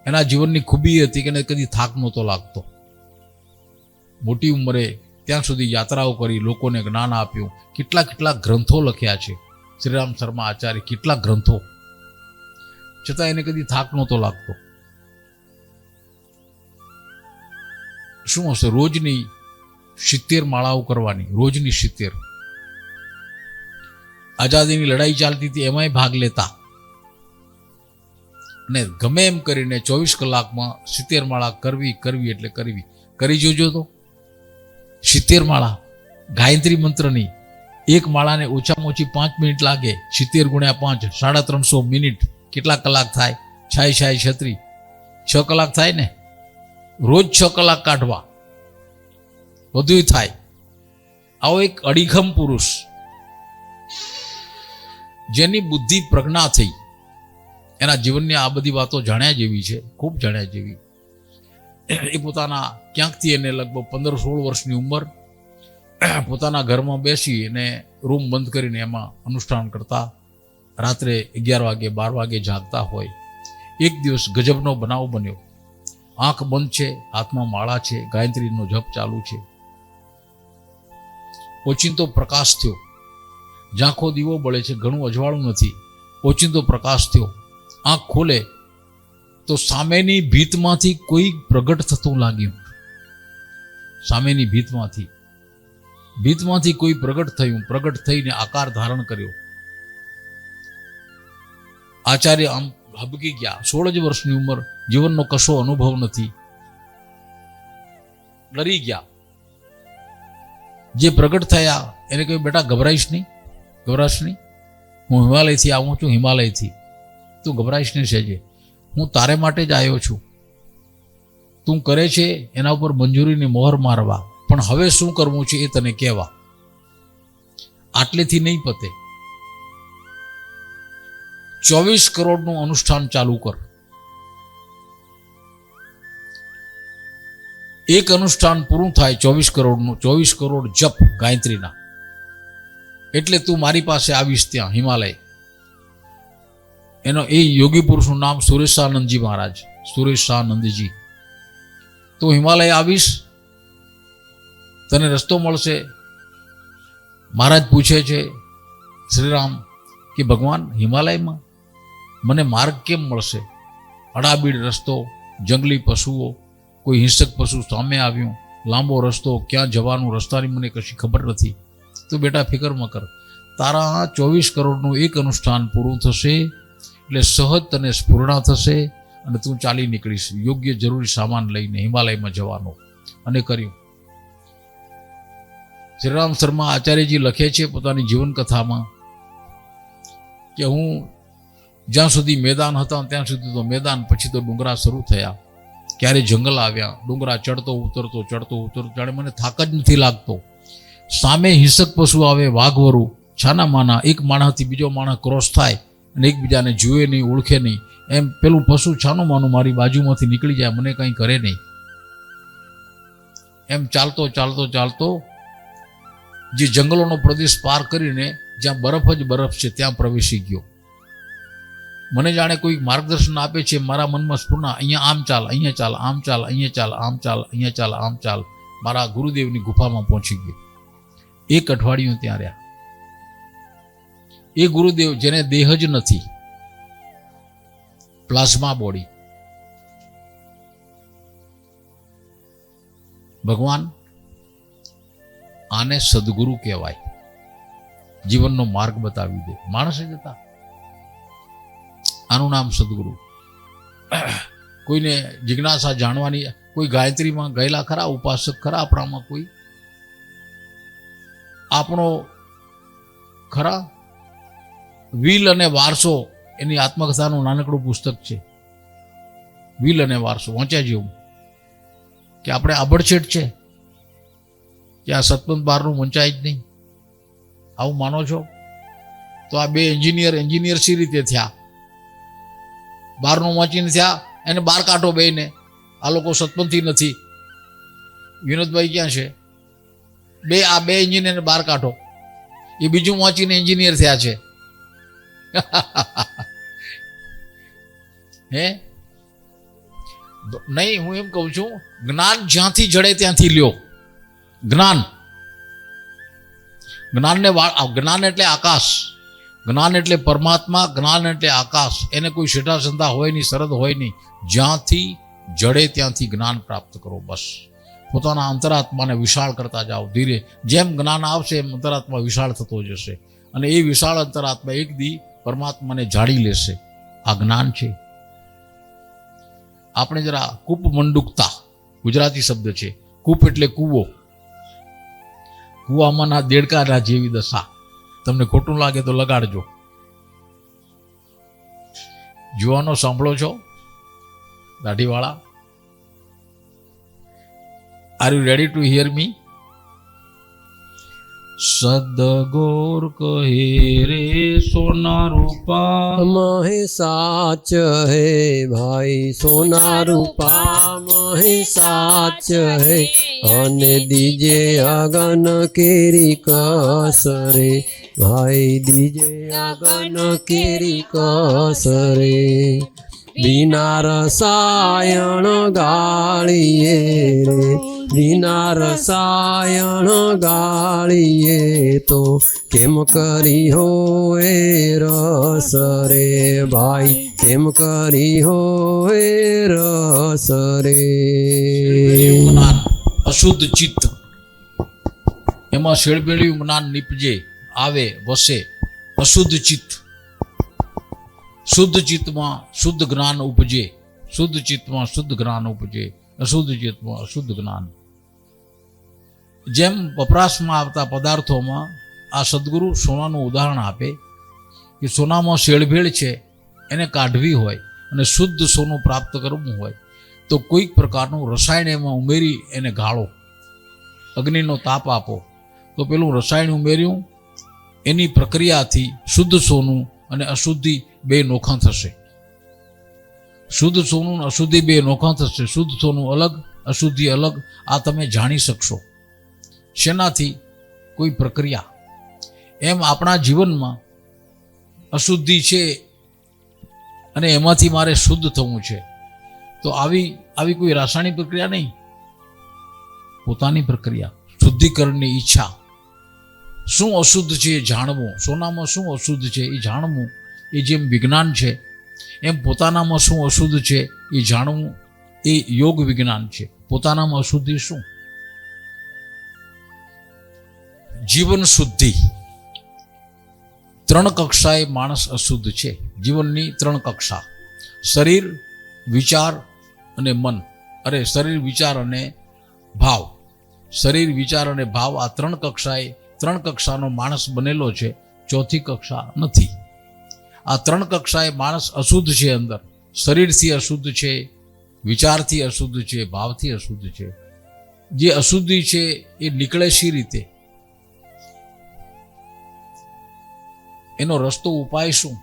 એના જીવનની ખૂબી એ હતી કે એને કદી થાક નહોતો લાગતો. મોટી ઉંમરે ત્યાં સુધી યાત્રાઓ કરી, લોકોને જ્ઞાન આપ્યું. કેટલા ગ્રંથો લખ્યા છે શ્રીરામ શર્મા આચાર્ય, કેટલા ગ્રંથો. છતાં એને કદી થાક નહોતો લાગતો. શું હશે? રોજની 70 માળાઓ કરવાની, રોજની 70. આઝાદીની લડાઈ ચાલતી હતી, એમાંય ભાગ લેતા. ને ગમે એમ કરીને 24 કલાકમાં 70 માળા કરવી એટલે કરવી. કરી જોજો તો 70 માળા ગાયત્રી મંત્રની. એક માળાને ઓછામાં ઓછી 5 મિનિટ લાગે. 70 × 5 350 મિનિટ. કેટલા કલાક થાય? 6 કલાક થાય ને. રોજ 6 કલાક કાઢવા, બધું થાય. આવો એક અડીખમ પુરુષ, જેની બુદ્ધિ પ્રજ્ઞા થઈ. એના જીવનની આ બધી વાતો જાણ્યા જેવી છે, ખૂબ જાણ્યા જેવી. એ પોતાના ક્યાંકથી એને લગભગ 15-16 વર્ષની ઉંમર પોતાના ઘરમાં બેસી અને રૂમ બંધ કરીને એમાં અનુષ્ઠાન કરતા. રાત્રે 11 વાગે 12 વાગે જાગતા હોય. એક દિવસ ગજબનો બનાવ બન્યો. આંખ બંધ છે, હાથમાં માળા છે, ગાયત્રીનો જપ ચાલુ છે. ઓચિંતો પ્રકાશ થયો. ઝાંખો દીવો બળે છે, ઘણું અજવાળું નથી. ઓચિંતો પ્રકાશ થયો. આંખ ખોલે તો સામેની ભીતમાંથી કોઈ પ્રગટ થતું લાગ્યું. સામેની ભીતમાંથી કોઈ પ્રગટ થયું. પ્રગટ થઈને આકાર ધારણ કર્યો. આચાર્ય આમ હબકી ગયા. 16 જ વર્ષની ઉંમર, જીવનનો કશો અનુભવ નથી. ડરી ગયા. જે પ્રગટ થયા એને કહ્યું, બેટા ગભરાઈશ નહીં. હું હિમાલયથી આવું છું, હિમાલયથી. તું ગભરાઈશ નહીં સહેજે. હું તારે માટે જ આવ્યો છું. તું કરે છે એના ઉપર મંજૂરીની મોહર મારવા, પણ હવે શું કરવું છે એ તને કહેવા. આટલેથી નહીં પતે. 24 કરોડનું અનુષ્ઠાન ચાલુ કર. એક અનુષ્ઠાન પૂરું થાય 24 કરોડનું, 24 કરોડ જપ ગાયત્રીના. એટલે તું મારી પાસે આવીશ ત્યાં હિમાલય. એનો એ યોગી પુરુષનું નામ સુરેશાનંદજી મહારાજ, સુરેશાનંદજી. તું હિમાલય આવીશ, તને રસ્તો મળશે. મહારાજ પૂછે છે શ્રીરામ કે ભગવાન, હિમાલયમાં મને માર્ગ કેમ મળશે? અડાબીડ રસ્તો, જંગલી પશુઓ, કોઈ હિંસક પશુ સામે આવ્યું, લાંબો રસ્તો, ક્યાં જવાનું, રસ્તાની મને કશી ખબર નથી, તો બેટા ફિકર ન કર, તારા 24 કરોડનું એક અનુષ્ઠાન પૂરું થશે એટલે સહજ તને સ્ફૂર્ણા થશે અને તું ચાલી નીકળીશ, યોગ્ય જરૂરી સામાન લઈને હિમાલયમાં જવાનો. અને કર્યું. શ્રીરામ શર્મા આચાર્યજી લખે છે પોતાની જીવનકથામાં કે હું જ્યાં સુધી મેદાન હતા ત્યાં સુધી તો મેદાન, પછી તો ડુંગરા શરૂ થયા, ક્યારે જંગલ આવ્યા, ડુંગરા ચડતો ઉતરતો, જાણે મને થાક જ નથી લાગતો. સામે હિંસક પશુ આવે, વાઘવરું, છાના માના, એક માણસથી બીજો માણસ ક્રોસ થાય અને એકબીજાને જુએ નહીં, ઓળખે નહીં, એમ પેલું પશુ છાનું માનું મારી બાજુમાંથી નીકળી જાય, મને કંઈ કરે નહીં. એમ ચાલતો જે જંગલોનો પ્રદેશ પાર કરીને જ્યાં બરફ જ બરફ છે ત્યાં પ્રવેશી ગયો. મને જાણે કોઈ માર્ગદર્શન આપે છે, મારા મનમાં સ્ફૂર્ણા, અહીંયા આમ ચાલ, અહીંયા ચાલ, આમ ચાલ, અહીંયા ચાલ, આમ ચાલ, અહીંયા ચાલ, આમ ચાલ. મારા ગુરુદેવની ગુફામાં પહોંચી ગયો. 1 અઠવાડિયું ત્યાં રહ્યા. એ ગુરુદેવ જેને દેહ જ નથી, પ્લાઝમા બોડી, ભગવાન આને સદગુરુ કહેવાય, જીવનનો માર્ગ બતાવી દે. માણસ જ હતા, આનું નામ સદગુરુ. કોઈને જિજ્ઞાસા જાણવાની, કોઈ ગાયત્રીમાં ગયેલા ખરા, ઉપાસક ખરા આપણામાં કોઈ? આપણો ખરા? વિલ અને વારસો એની આત્મકથાનું નાનકડું પુસ્તક છે, વિલ અને વારસો, વાંચ્યા જેવું. કે આપણે આબડછેટ છે કે આ સતપંથ બહારનું વંચાય જ નહીં, આવું માનો છો? તો આ 2 એન્જિનિયર સી રીતે થયા? બહારનું વાંચીને થયા, એને બહાર કાઢો બેને. આ લોકો સતપંથી નથી. વિનોદભાઈ ક્યાં છે? આ બે એન્જિનિયરને બહાર કાઢો, એ બીજું વાંચીને એન્જિનિયર થયા છે. હે નહીં, હું એમ કહું છું, જ્ઞાન જ્યાંથી જડે ત્યાંથી લ્યો. જ્ઞાન એટલે આકાશ, જ્ઞાન એટલે પરમાત્મા, જ્ઞાન એટલે આકાશ. એને કોઈ શેઠા સંધા હોય નહીં, શરદ હોય નહીં. જ્યાંથી જડે ત્યાંથી જ્ઞાન પ્રાપ્ત કરો. બસ પોતાના અંતરાત્માને વિશાળ કરતા જાઓ. ધીરે જેમ જ્ઞાન આવશે એમ અંતરાત્મા વિશાળ થતો જશે અને એ વિશાળ અંતરાત્મા એક દી પરમાત્માને જાળી લેશે. આ જ્ઞાન છે. આપણે જરા કૂપ મંડુકતા, ગુજરાતી શબ્દ છે. કૂપ એટલે કૂવો. કૂવામાંના દેડકાના જેવી દશા. તમને ખોટું લાગે તો લગાડજો. જુવાનો સાંભળો છો? દાઢીવાળા, are you ready to hear me? સદગોર કહે રે સોના રૂપા મહે સાચ હે ભાઈ, સોના રૂપા મહે સાચ હે, અને દીજે અગન કેરી કસરે ભાઈ, દીજે અગન કેરી કસરે. વિના રસાયણ ગાળીએ રે, વિના રસાયણ ગાળીએ તો કેમ કરી હોય રસ રે ભાઈ, કેમ કરી હોય રસ રે. અશુદ્ધ ચિત્ત, એમાં શેળબેળિયું જ્ઞાન નીપજે, આવે, વસે. અશુદ્ધ ચિત્ત, શુદ્ધ ચિત્તમાં શુદ્ધ જ્ઞાન ઉપજે, શુદ્ધ ચિત્તમાં શુદ્ધ જ્ઞાન ઉપજે, અશુદ્ધ ચિત્તમાં અશુદ્ધ જ્ઞાન. જેમ વપરાશમાં આવતા પદાર્થોમાં આ સદગુરુ સોનાનું ઉદાહરણ આપે કે સોનામાં શેળભેળ છે, એને કાઢવી હોય અને શુદ્ધ સોનું પ્રાપ્ત કરવું હોય તો કોઈક પ્રકારનું રસાયણ એમાં ઉમેરી એને ગાળો, અગ્નિનો તાપ આપો તો પેલું રસાયણ ઉમેર્યું એની પ્રક્રિયાથી શુદ્ધ સોનું અને અશુદ્ધિ બે નોખા થશે. શુદ્ધ સોનું અને અશુદ્ધિ બે નોખા થશે. શુદ્ધ સોનું અલગ, અશુદ્ધિ અલગ. આ તમે જાણી શકશો. શેનાથી? કોઈ પ્રક્રિયા. એમ આપણા જીવનમાં અશુદ્ધિ છે અને એમાંથી મારે શુદ્ધ થવું છે તો આવી કોઈ રાસાયણિક પ્રક્રિયા નહીં, પોતાની પ્રક્રિયા, શુદ્ધિકરણની ઈચ્છા. શું અશુદ્ધ છે એ જાણવું, સોનામાં શું અશુદ્ધ છે એ જાણવું. એ જેમ વિજ્ઞાન છે એમ પોતાનામાં શું અશુદ્ધ છે એ જાણવું એ યોગ વિજ્ઞાન છે. પોતાનામાં અશુદ્ધિ શું? જીવન શુદ્ધિ. 3 કક્ષાએ માણસ અશુદ્ધ છે. જીવનની 3 કક્ષા: શરીર, વિચાર અને મન. શરીર, વિચાર અને ભાવ. શરીર, વિચાર અને ભાવ, આ 3 કક્ષાનો માણસ બનેલો છે. 4થી કક્ષા નથી. આ 3 કક્ષાએ માણસ અશુદ્ધ છે. અંદર શરીરથી અશુદ્ધ છે, વિચારથી અશુદ્ધ છે, ભાવથી અશુદ્ધ છે. જે અશુદ્ધિ છે એ નીકળે શી રીતે? એનો રસ્તો, ઉપાય શું?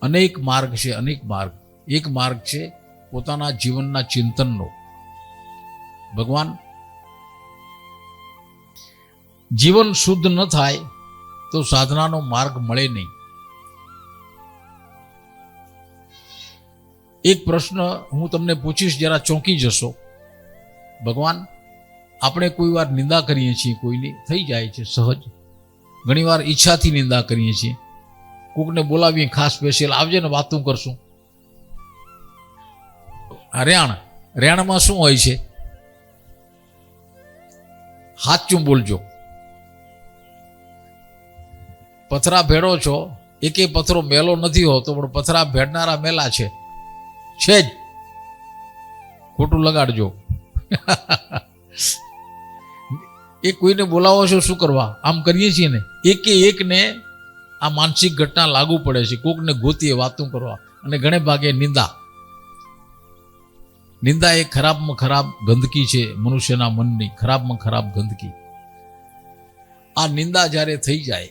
અનેક માર્ગ છે, અનેક માર્ગ. એક માર્ગ છે પોતાના જીવનના ચિંતનનો. ભગવાન, જીવન શુદ્ધ ન થાય તો સાધનાનો માર્ગ મળે નહીં. એક પ્રશ્ન હું તમને પૂછીશ, જરા ચોંકી જશો. ભગવાન, આપણે કોઈ વાર નિંદા કરીએ છીએ, કોઈની થઈ જાય છે સહજ. ઘણીવાર ઈચ્છાથી નિંદા કરીએ છીએ. કોકને બોલાવીએ ખાસ સ્પેશિયલ, આવજે ને વાતું કરશું. રેણમાં શું હોય છે? સાચું બોલજો. પથરા ભેડો છો, એકે પથરો મેલો નથી હોતો, પણ પથરા ભેડનારા મેલા છે જ. ખોટું લગાડજો. એ કોઈને બોલાવો છો શું કરવા? આમ કરીએ છીએ ને, એકે એકને આ માનસિક ઘટના લાગુ પડે છે. કોકને ગોતીએ વાતું કરવા, અને ઘણે ભાગે નિંદા. નિંદા એ ખરાબમાં ખરાબ ગંદકી છે, મનુષ્યના મનની ખરાબમાં ખરાબ ગંદકી. આ નિંદા જ્યારે થઈ જાય,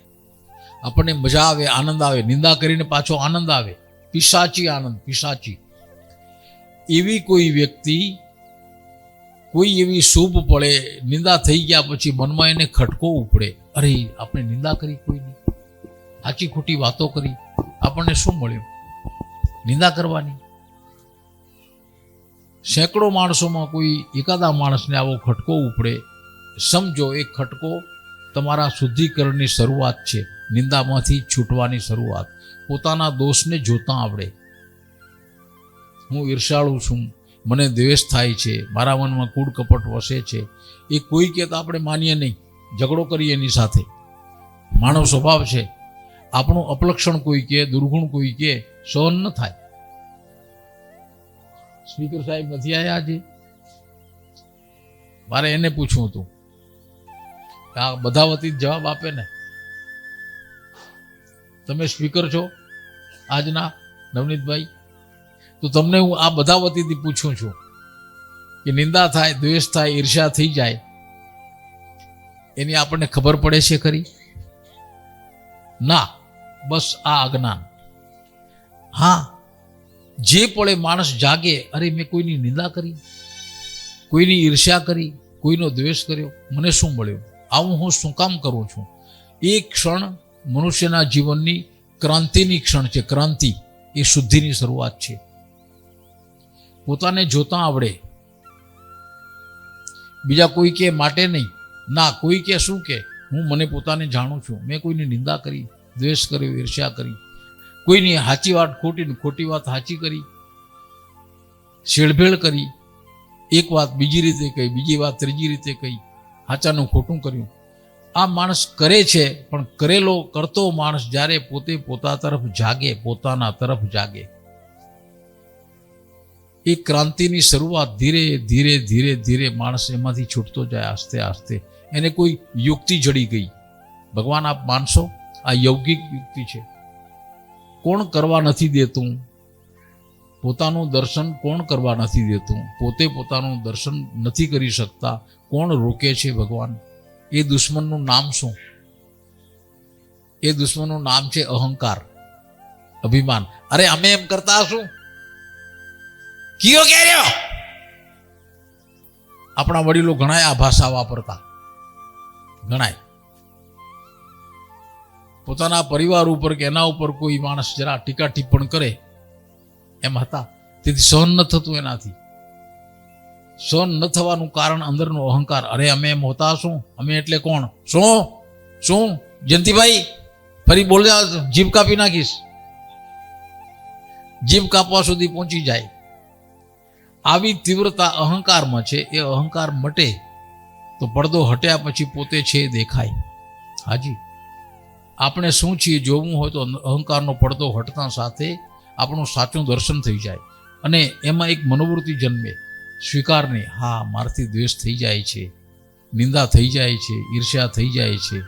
આપણને મજા આવે, આનંદ આવે. નિંદા કરીને પાછો આનંદ આવે. પિશાચી આનંદ, પિશાચી. એવી કોઈ વ્યક્તિ, કોઈ એવી શુભ પડે, નિંદા થઈ ગયા પછી મનમાં એને ખટકો ઉપડે, અરે આપણે નિંદા કરી કોઈની, સાચી ખોટી વાતો કરી, આપણને શું મળ્યું? નિંદા કરવાની. સેંકડો માણસોમાં કોઈ એકાદા માણસને આવો ખટકો ઉપડે, સમજો એ ખટકો તમારા શુદ્ધિકરણની શરૂઆત છે. નિંદામાંથી છૂટવાની શરૂઆત. પોતાના દોષને જોતા આવડે. હું ઈર્ષાળુ છું, મને દ્વેષ થાય છે, મારા મનમાં કૂડ કપટ વસે છે, એ કોઈ કે તો આપણે માનીએ નહીં, ઝઘડો કરીએ એની સાથે. માનવ સ્વભાવ છે. આપણું અપલક્ષણ કોઈ કે, દુર્ગુણ કોઈ કે, સહન ન થાય. સ્પીકર સાહેબ નથી આવ્યા આજે? મારે એને પૂછવું હતું. આ બધા વતી જવાબ આપે ને. તમે સ્પીકર છો આજના, નવનીતભાઈ? તો તમને હું આ બધા વતીથી પૂછું છું કે નિંદા થાય, દ્વેષ થાય, ઈર્ષ્યા થઈ જાય, એની આપણને ખબર પડે છે ખરી? ના, બસ આ અજ્ઞાન. હા, જે પડે માણસ જાગે, અરે મેં કોઈની નિંદા કરી, કોઈની ઈર્ષ્યા કરી, કોઈનો દ્વેષ કર્યો, મને શું મળ્યું? આવું હું શું કામ કરું છું? એ ક્ષણ મનુષ્યના જીવનની ક્રાંતિની ક્ષણ છે. ક્રાંતિ એ શુદ્ધિની શરૂઆત છે. પોતાને જોતા આવડે. બીજા કોઈ કે માટે નહીં. ના, કોઈ કે શું કે, હું મને પોતાને જાણું છું. મેં કોઈની નિંદા કરી, દ્વેષ કર્યો, ઈર્ષ્યા કરી, કોઈની સાચી વાત ખોટી ને ખોટી વાત સાચી કરી, છેડભેળ કરી, એક વાત બીજી રીતે કહી, બીજી વાત ત્રીજી રીતે કહી, સાચાનું ખોટું કર્યું. આ માણસ કરે છે, પણ કરતો માણસ જ્યારે પોતે પોતા તરફ જાગે, પોતાના તરફ જાગે, એ ક્રાંતિની શરૂઆત ધીરે ધીરે ધીરે ધીરે માણસ એમાંથી છૂટતો જાય. આસ્તે આસ્તે એને કોઈ યુક્તિ જડી ગઈ. ભગવાન, આપ માનશો, આ યૌગિક યુક્તિ છે. કોણ કરવા નથી દેતું? પોતાનું દર્શન કોણ કરવા નથી દેતું? પોતે પોતાનું દર્શન નથી કરી શકતા, કોણ રોકે છે? ભગવાન. એ દુશ્મનનું નામ શું? એ દુશ્મનનું નામ છે અહંકાર, અભિમાન. અરે અમે એમ કરતા શું? કયો કે રહ્યો? આપણા વડીલો ઘણાય આ ભાષા વાપરતા, ઘણાય. પોતાના પરિવાર ઉપર કે એના ઉપર કોઈ માણસ જરા ટીકા ટિપ્પણ કરે એમ હતા. તેથી સહન ન થતું. એનાથી સહન ન થવાનું કારણ અંદરનો અહંકાર. અરે અમે એમ હોતા શું? અમે એટલે કોણ? શું જયંતિભાઈ ફરી બોલ્યા, જીભ કાપી નાખીશ. જીભ કાપવા સુધી પહોંચી જાય. આવી તીવ્રતા અહંકારમાં છે. એ અહંકાર મટે તો પડદો હટ્યા પછી પોતે છે એ દેખાય. હાજી, આપણે શું છીએ જોવું હોય તો અહંકારનો પડદો હટતા સાથે આપણું સાચું દર્શન થઈ જાય અને એમાં એક મનોવૃત્તિ જન્મે સ્વીકારની. હા, મારાથી દ્વેષ થઈ જાય છે, નિંદા થઈ જાય છે, ઈર્ષ્યા થઈ જાય છે.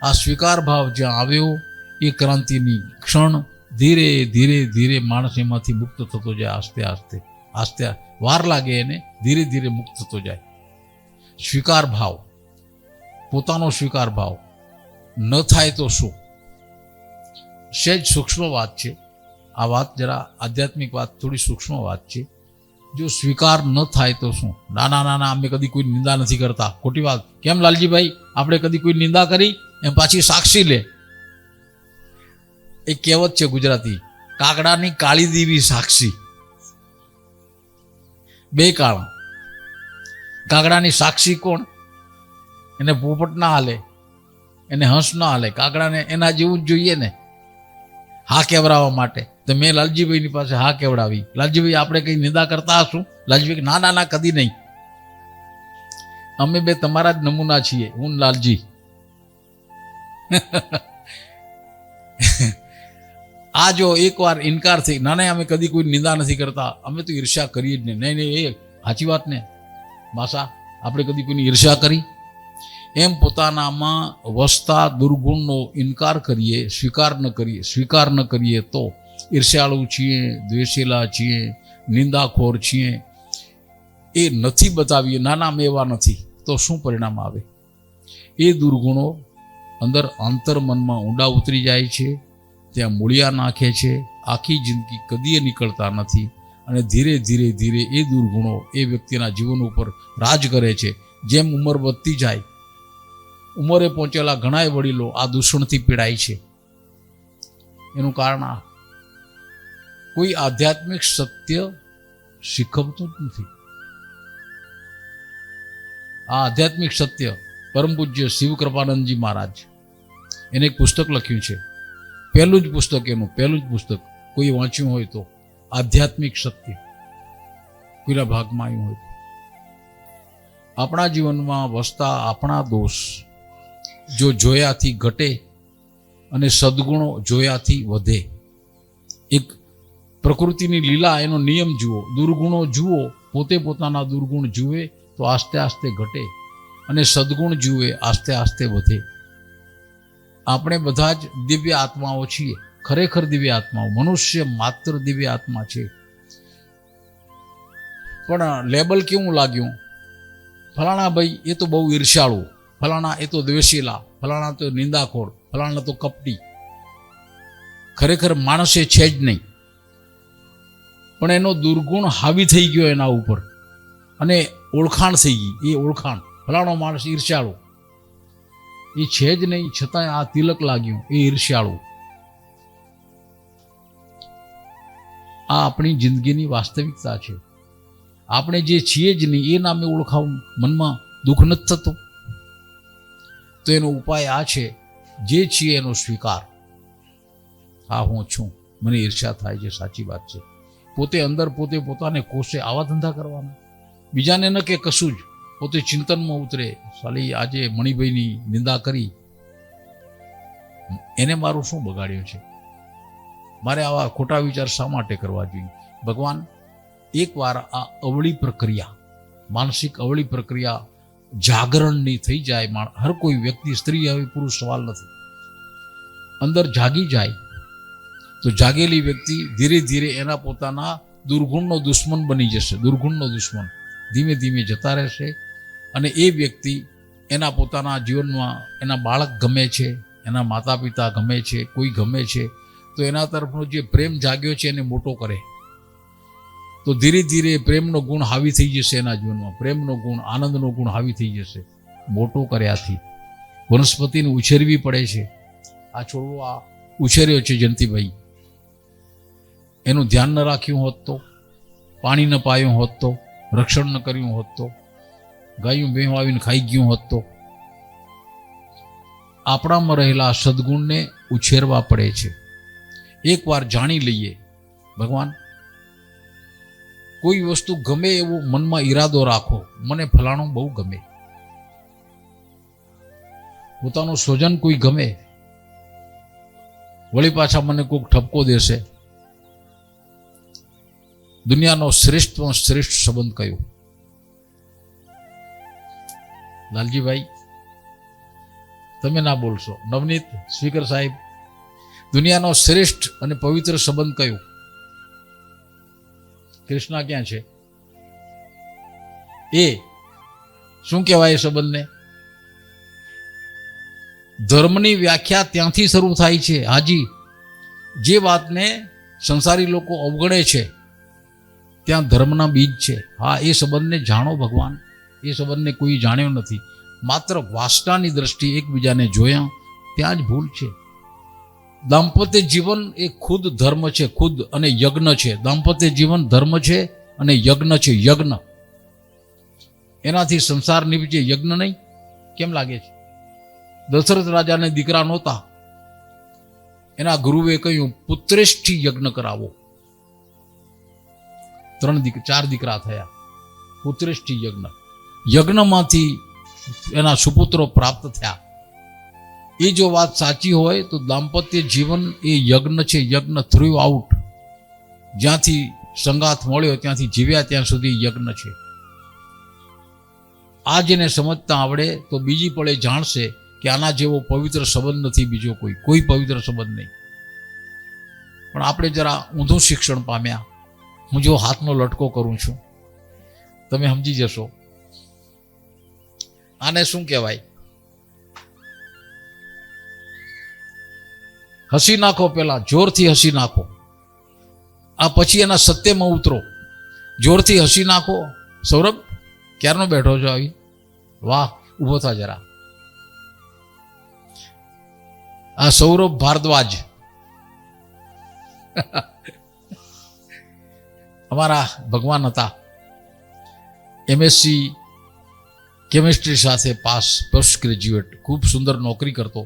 આ સ્વીકાર ભાવ જ્યાં આવ્યો એ ક્રાંતિની ક્ષણ ધીરે ધીરે ધીરે માણસ એમાંથી મુક્ત થતો જાય. આસ્તે આસ્તે આસ્તે વાર લાગે એને, ધીરે ધીરે મુક્ત થતો જાય. સ્વીકાર ભાવ, પોતાનો સ્વીકાર ભાવ ન થાય તો શું? સહેજ સૂક્ષ્મ વાત છે આ વાત, જરા આધ્યાત્મિક વાત, થોડી સૂક્ષ્મ વાત છે. જો સ્વીકાર ન થાય તો શું? ના ના ના ના, અમે કદી કોઈ નિંદા નથી કરતા. ખોટી વાત. કેમ લાલજીભાઈ, આપણે કદી કોઈ નિંદા કરી? એમ પાછી સાક્ષી લે. એક કહેવત છે ગુજરાતી, કાગડાની કાળી દેવી સાક્ષી. બે કાળા. કાગડાની સાક્ષી કોણ? એને પોપટ ના હાલે, એને હંસ ના હાલે. કાગડાને એના જેવું જ જોઈએ ને હા કેવડાવવા માટે. તો મેં લાલજીભાઈની પાસે હા કેવડાવી. લાલજીભાઈ, આપણે કઈ નિંદા કરતા હશું? લાલજીભાઈ, ના ના ના, કદી નહીં. અમે બે તમારા જ નમૂના છીએ, હું ને લાલજી. આ જો એકવાર ઇનકાર થઈ, ના ના અમે કદી કોઈ નિંદા નથી કરતા, અમે તો ઈર્ષ્યા કરીએ જ નહીં. નહીં નહીં, એ સાચી વાત ને માસા, આપણે કદી કોઈની ઈર્ષ્યા કરી? એમ પોતાનામાં વસતા દુર્ગુણનો ઇનકાર કરીએ, સ્વીકાર ન કરીએ. સ્વીકાર ન કરીએ તો ઈર્ષ્યાળુ છીએ, દ્વેષેલા છીએ, નિંદાખોર છીએ, એ નથી બતાવીએ, નાના અમે એવા નથી, તો શું પરિણામ આવે? એ દુર્ગુણો અંદર અંતર્મનમાં ઊંડા ઉતરી જાય છે, ત્યાં મૂળિયા નાખે છે. આખી જિંદગી કદીએ નીકળતા નથી અને ધીરે ધીરે ધીરે એ દુર્ગુણો એ વ્યક્તિના જીવન ઉપર રાજ કરે છે. જેમ ઉંમર વધતી જાય, ઉંમરે પહોંચેલા ઘણાય વડીલો આ દૂષણથી પીડાય છે. એનું કારણ આ કોઈ આધ્યાત્મિક સત્ય શીખવતું જ નથી. આ આધ્યાત્મિક સત્ય પરમ પૂજ્ય શિવ કૃપાનંદજી મહારાજ એને એક પુસ્તક લખ્યું છે. પહેલું જ પુસ્તક, એનું પહેલું જ પુસ્તક કોઈ વાંચ્યું હોય તો, આધ્યાત્મિક સત્ય. કોઈના ભાગમાં આવ્યું હોય તો. આપણા જીવનમાં વસતા આપણા દોષ જો જોયાથી ઘટે અને સદગુણો જોયાથી વધે. એક પ્રકૃતિની લીલા, એનો નિયમ જુઓ. દુર્ગુણો જુઓ, પોતે પોતાના દુર્ગુણ જુએ તો આસ્તે આસ્તે ઘટે અને સદગુણ જુએ આસ્તે આસ્તે વધે. આપણે બધા જ દિવ્ય આત્માઓ છીએ, ખરેખર દિવ્ય આત્માઓ. મનુષ્ય માત્ર દિવ્ય આત્મા છે. પણ લેબલ કેવું લાગ્યું? ફલાણા ભાઈ એ તો બહુ ઈર્ષ્યાળુ, ફલાણા એ તો દ્વેષીલા, ફલાણા તો નિંદાખોર, ફલાણા તો કપટી. ખરેખર માણસે છે જ નહીં, પણ એનો દુર્ગુણ હાવી થઈ ગયો એના ઉપર અને ઓળખાણ થઈ ગઈ. એ ઓળખાણ, ફલાણો માણસ ઈર્ષ્યાળુ, એ છે જ નહીં, છતાં આ તિલક લાગ્યું, એ ઈર્ષ્યાળુ. આ આપણી જિંદગીની વાસ્તવિકતા છે. આપણે જે છીએ જ નહીં એ નામે ઓળખાવું, મનમાં દુઃખ નથી થતું. તો એનો ઉપાય આ છે, જે છીએ એનો સ્વીકાર. હા, હું છું, મને ઈર્ષ્યા થાય છે, સાચી વાત છે. પોતે અંદર પોતે પોતાને કોષે આવા ધંધા કરવાના, બીજાને ન કે કશું જ. પોતે ચિંતનમાં ઉતરે, સાલી આજે મણિભાઈની નિંદા કરી, એને મારું શું બગાડ્યું છે? મારે આવા ખોટા વિચાર શા માટે કરવા જોઈએ? ભગવાન, એકવાર આ અવળી પ્રક્રિયા, માનસિક અવળી પ્રક્રિયા જાગરણની થઈ જાય. હર કોઈ વ્યક્તિ, સ્ત્રી હવે પુરુષ સવાલ નથી, અંદર જાગી જાય તો જાગેલી વ્યક્તિ ધીરે ધીરે એના પોતાના દુર્ગુણનો દુશ્મન બની જશે. દુર્ગુણનો દુશ્મન ધીમે ધીમે જતા રહેશે અને એ વ્યક્તિ એના પોતાના જીવનમાં એના બાળક ગમે છે, એના માતા પિતા ગમે છે, કોઈ ગમે છે, તો એના તરફનો જે પ્રેમ જાગ્યો છે એને મોટો કરે. તો ધીરે ધીરે પ્રેમનો ગુણ હાવી થઈ જશે એના જીવનમાં. પ્રેમનો ગુણ, આનંદનો ગુણ હાવી થઈ જશે. મોટો કર્યાથી વનસ્પતિને ઉછેરવી પડે છે. આ છોડવો આ ઉછેર્યો છે જયંતિભાઈ, એનું ધ્યાન ન રાખ્યું હોત તો, પાણી ન પાયું હોત તો, રક્ષણ ન કર્યું હોત તો, ગાયું ભેંસ આવીને ખાઈ ગયું હોત તો. આપણામાં રહેલા સદગુણને ઉછેરવા પડે છે. એકવાર જાણી લઈએ, ભગવાન કોઈ વસ્તુ ગમે એવો મનમાં ઈરાદો રાખો, મને ફલાણું બહુ ગમે, પોતાનું સ્વજન કોઈ ગમે, વળી પાછા મને કોઈક ઠપકો દેશે. દુનિયાનો શ્રેષ્ઠમાં શ્રેષ્ઠ સંબંધ કયો? લાલજીભાઈ તમે ના બોલશો. નવનીત સ્પીકર સાહેબ, દુનિયાનો શ્રેષ્ઠ અને પવિત્ર સંબંધ કયો? કૃષ્ણા ક્યાં છે? એ શું કહેવાય? એ સંબંધને ધર્મની વ્યાખ્યા ત્યાંથી શરૂ થાય છે. હાજી, જે વાતને સંસારી લોકો અવગણે છે ત્યાં ધર્મના બીજ છે. હા, એ સંબંધને જાણો ભગવાન. એ સંબંધને કોઈ જાણ્યો નથી, માત્ર વાસનાની દ્રષ્ટિએ એકબીજાને જોયા, ત્યાં જ ભૂલ છે. દાંપત્ય જીવન એ ખુદ ધર્મ છે, ખુદ અને યજ્ઞ છે. દાંપત્ય જીવન ધર્મ છે અને યજ્ઞ છે. યજ્ઞ એનાથી સંસાર નિપજે, યજ્ઞ નહીં. કેમ લાગે છે? દશરથ રાજાને દીકરા નહોતા, એના ગુરુએ કહ્યું પુત્રેષ્ઠી યજ્ઞ કરાવો. 4 દીકરા થયા. પુત્રેષ્ઠી યજ્ઞ, યજ્ઞમાંથી એના સુપુત્રો પ્રાપ્ત થયા. એ જો વાત સાચી હોય તો દાંપત્ય જીવન એ યજ્ઞ છે. યજ્ઞ થ્રુ આઉટ, જ્યાંથી સંગાથ મળ્યો ત્યાંથી જીવ્યા ત્યાં સુધી યજ્ઞ છે. આ જેને સમજતા આવડે તો બીજી પળે જાણશે કે આના જેવો પવિત્ર સંબંધ નથી બીજો કોઈ પવિત્ર સંબંધ નહીં. પણ આપણે જરા ઊંધું શિક્ષણ પામ્યા. હું જો હાથનો લટકો કરું છું, તમે સમજી જશો. આને શું કહેવાય? હસી નાખો, પેલા જોરથી હસી નાખો, આ પછી એના સત્યમાં ઉતરો. જોરથી હસી નાખો. સૌરભ ક્યારનો બેઠો છો આવી? વાહ, ઊભો થા જરા. આ સૌરભ ભારદ્વાજ અમારા ભગવાન હતા. એમએસસી કેમિસ્ટ્રી સાથે પાસ, પોસ્ટ ગ્રેજ્યુએટ, ખૂબ સુંદર નોકરી કરતો.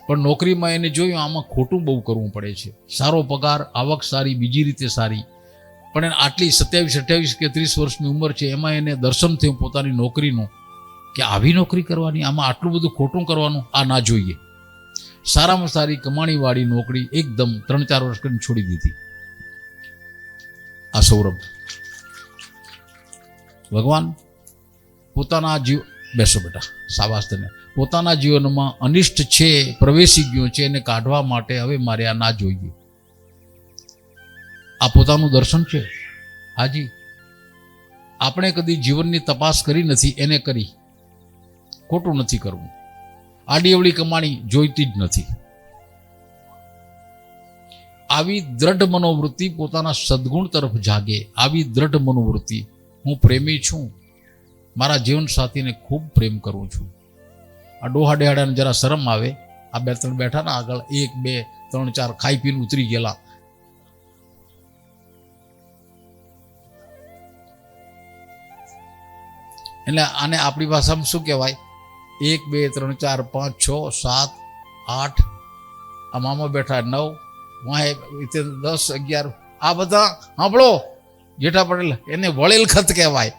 પણ નોકરીમાં એને જોયું આમાં ખોટું બહુ કરવું પડે છે. સારો પગાર, આવક સારી, બીજી રીતે સારી, પણ એને આટલી 27, 28 કે 30 વર્ષની ઉંમર છે, એમાં એને દર્શન થયું પોતાની નોકરીનું કે આવી નોકરી કરવાની, આમાં આટલું બધું ખોટું કરવાનું, આ ના જોઈએ. સારામાં સારી કમાણીવાળી નોકરી એકદમ 3-4 વર્ષ કરીને છોડી દીધી. આ સૌરભ ભગવાન પોતાના જીવ, બેસો બેટા, શાબાશ તને. પોતાના જીવનમાં અનિષ્ટ છે, પ્રવેશી ગયો છે, એને કાઢવા માટે હવે મારે આ ના જોઈએ. આ પોતાનું દર્શન છે. હાજી, આપણે કદી જીવનની તપાસ કરી નથી, એને કરી. ખોટું નથી કરવું. આડી અવળી કમાણી જોઈતી જ નથી. આવી દ્રઢ મનોવૃત્તિ પોતાના સદગુણ તરફ જાગે. આવી દ્રઢ મનોવૃત્તિ, હું પ્રેમી છું, મારા જીવન સાથીને ખૂબ પ્રેમ કરું છું. આ ડોહા ડેહાડાને જરા શરમ આવે. આ 2-3 બેઠા ને આગળ, 1, 2, 3, 4 ખાઈ પીને ઉતરી ગયેલા. એટલે આને આપણી ભાષામાં શું કહેવાય? 1, 2, 3, 4, 5, 6, 7, 8, આ મામા બેઠા 9, વાહે 10, 11, આ બધા સાંભળો. જેઠા પટેલ, એને વળેલ ખત કહેવાય.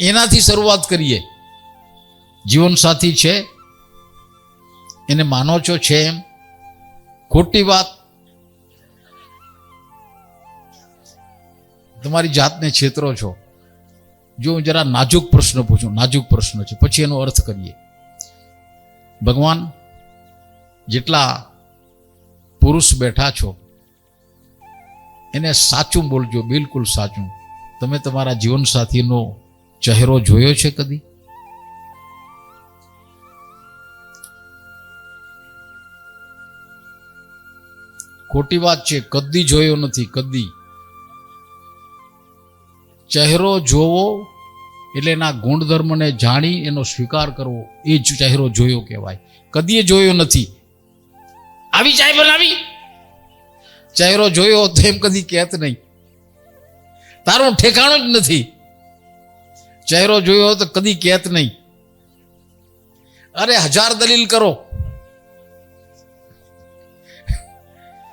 એનાથી શરૂઆત કરીએ. જીવન સાથી છે, એને માનો છો છે એમ? ખોટી વાત. તમારી જાતને છેતરો છો. જો હું જરા નાજુક પ્રશ્ન પૂછું, નાજુક પ્રશ્ન છે, પછી એનો અર્થ કરીએ. ભગવાન, જેટલા પુરુષ બેઠા છો એને સાચું બોલજો, બિલકુલ સાચું. તમે તમારા જીવન સાથીનો ચહેરો જોયો છે કદી? ખોટી વાત છે, કદી જોયો નથી, કદી. ચહેરો જોવો એટલે એના ગુણધર્મને જાણી એનો સ્વીકાર કરવો, એ જ ચહેરો જોયો કહેવાય. કદી જોયો નથી. આવી ચાય બનાવી, ચહેરો જોયો તો એમ કદી કહેત નહીં. તારું ઠેકાણું જ નથી. ચહેરો જોયો તો કદી કહેત નહીં. અરે 1000 દલીલ કરો.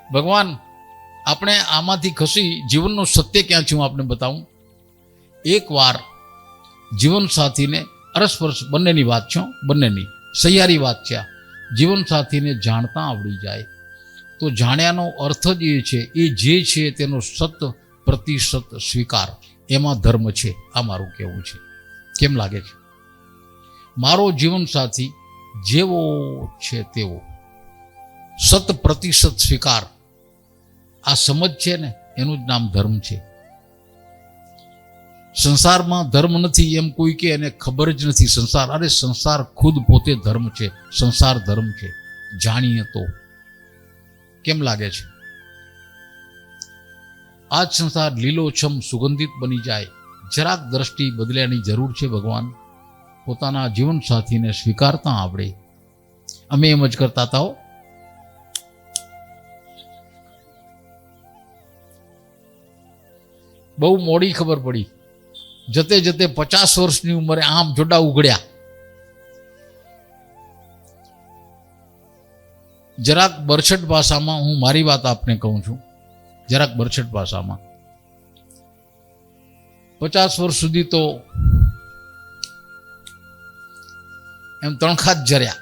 ભગવાન આપણે આમાંથી ખસી જીવનનું સત્ય ક્યાં છે હું આપને બતાવું. એકવાર જીવનસાથીને અરસપરસ બંનેની વાત છે, બંનેની સહિયારી વાત છે. આ જીવનસાથીને જાણતા આવડી જાય તો જાણ્યાનો અર્થ જ એ છે, એ જે છે તેનો 100% સ્વીકાર, એમાં ધર્મ છે. આ મારું કહેવું છે. કેમ લાગે છે? મારો જીવનસાથી જેવો છે તેવો 100% સ્વીકાર, આ સમજ છે ને, એનું જ નામ ધર્મ છે. સંસારમાં ધર્મ નથી એમ કોઈ કે એને ખબર જ નથી સંસાર. અરે સંસાર ખુદ પોતે ધર્મ છે. સંસાર ધર્મ છે, જાણીએ તો. કેમ લાગે છે? આજ સંસાર લીલોછમ સુગંધિત બની જાય, જરાક દ્રષ્ટિ બદલ્યાની જરૂર છે. ભગવાન પોતાના જીવનસાથીને સ્વીકારતા આવડે. અમે એમ જ કરતા હતા. બહુ મોડી ખબર પડી. જતે જતે 50 વર્ષની ઉંમરે આમ જોડા ઉઘડ્યા. જરાક બરછટ ભાષામાં હું મારી વાત આપને કહું છું, જરાક બરછટ ભાષામાં 50 વર્ષ સુધી તો એમ તણખા જ જર્યા.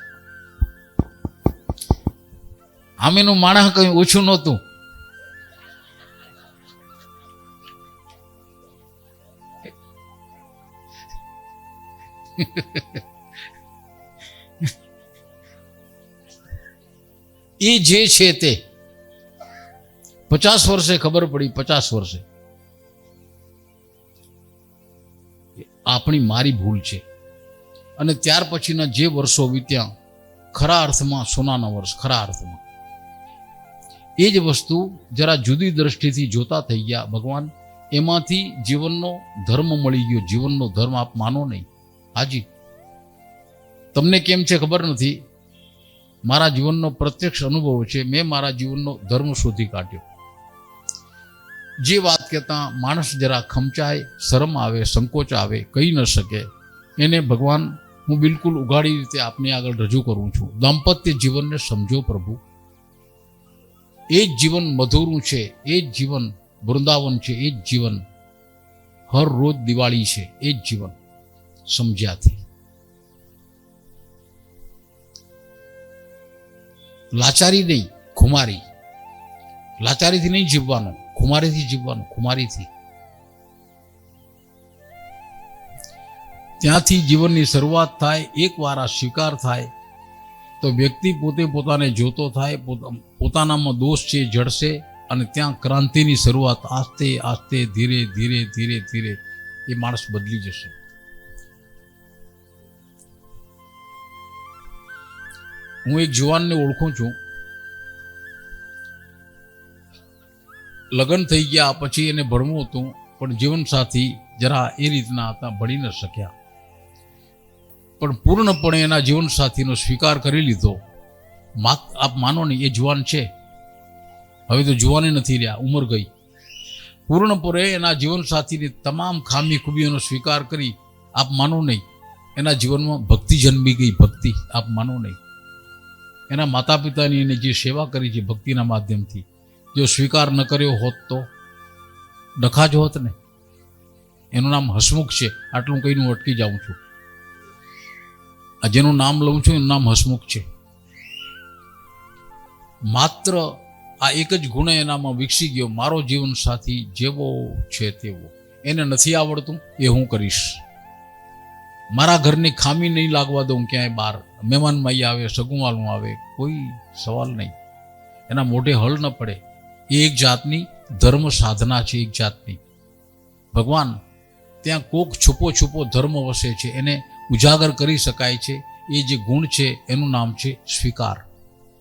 આમેનું માણસ કઈ ઓછું નહોતું. એ જે છે તે 50 વર્ષે ખબર પડી. 50 વર્ષે આપણી મારી ભૂલ છે. અને ત્યાર પછીના જે વર્ષો વીત્યા, ખરા અર્થમાં સોનાના વર્ષ, ખરા અર્થમાં. એ જ વસ્તુ જરા જુદી દ્રષ્ટિથી જોતા થઈ ગયા. ભગવાન એમાંથી જીવનનો ધર્મ મળી ગયો. જીવનનો ધર્મ આપ માનો નહીં. હાજી, તમને કેમ છે ખબર નથી. મારા જીવનનો પ્રત્યક્ષ અનુભવ છે. મેં મારા જીવનનો ધર્મ શોધી કાઢ્યો. જે વાત કહેતા માણસ જરા ખમચાય, શરમ આવે, સંકોચ આવે, કહી ન શકે, એને ભગવાન હું બિલકુલ ઉઘાડી રીતે આપની આગળ રજૂ કરું છું. દાંપત્ય જીવનને સમજો પ્રભુ. એ જ જીવન મધુરું છે, એ જ જીવન વૃંદાવન છે, એ જ જીવન હર રોજ દિવાળી છે, એ જ જીવન સમજ્યાથી. લાચારી નહીં, ખુમારી. લાચારીથી નહીં જીવવાનું, ખુમારીથી જીવવાનું. ખુમારીથી. ત્યાંથી જીવનની શરૂઆત થાય. એકવાર આ સ્વીકાર થાય તો વ્યક્તિ પોતે પોતાને જોતો થાય, પોતાનામાં દોષ છે જડશે, અને ત્યાં ક્રાંતિની શરૂઆત. આસ્તે આસ્તે, ધીરે ધીરે ધીરે ધીરે એ માણસ બદલી જશે. હું એક જુવાનને ઓળખું છું. લગ્ન થઈ ગયા પછી એને ભણવું હતું, પણ જીવનસાથી જરા એ રીતના હતા, ભણી ન શક્યા. પણ પૂર્ણપણે એના જીવનસાથીનો સ્વીકાર કરી લીધો. આપ માનો નહીં, એ જુવાન છે. હવે તો જુવાને નથી રહ્યા, ઉંમર ગઈ. પૂર્ણપણે એના જીવનસાથીની તમામ ખામી ખૂબીઓનો સ્વીકાર કરી. આપ માનો નહીં, એના જીવનમાં ભક્તિ જન્મી ગઈ. ભક્તિ, આપ માનો નહીં. એના માતા પિતાની એને જે સેવા કરી છે ભક્તિના માધ્યમથી, જો સ્વીકાર ન કર્યો હોત તો ડખા જ હોત ને. એનું નામ હસમુખ છે. આટલું કહીને હું અટકી જાઉં છું. આ જેનું નામ લઉં છું એનું નામ હસમુખ છે. માત્ર આ એક જ ગુણ એનામાં વિકસી ગયો. મારો જીવન સાથી જેવો છે તેવો. એને નથી આવડતું એ હું કરીશ. મારા ઘરની ખામી નહીં લાગવા દઉં ક્યાંય બહાર. મહેમાન માઈ આવે, સગુવાલું આવે, કોઈ સવાલ નહીં. એના મોઢે હળ ન પડે. એ એક જાતની ધર્મ સાધના છે, એક જાતની. ભગવાન ત્યાં કોક છુપો છુપો ધર્મ વસે છે, એને ઉજાગર કરી શકાય છે. એ જે ગુણ છે એનું નામ છે સ્વીકાર.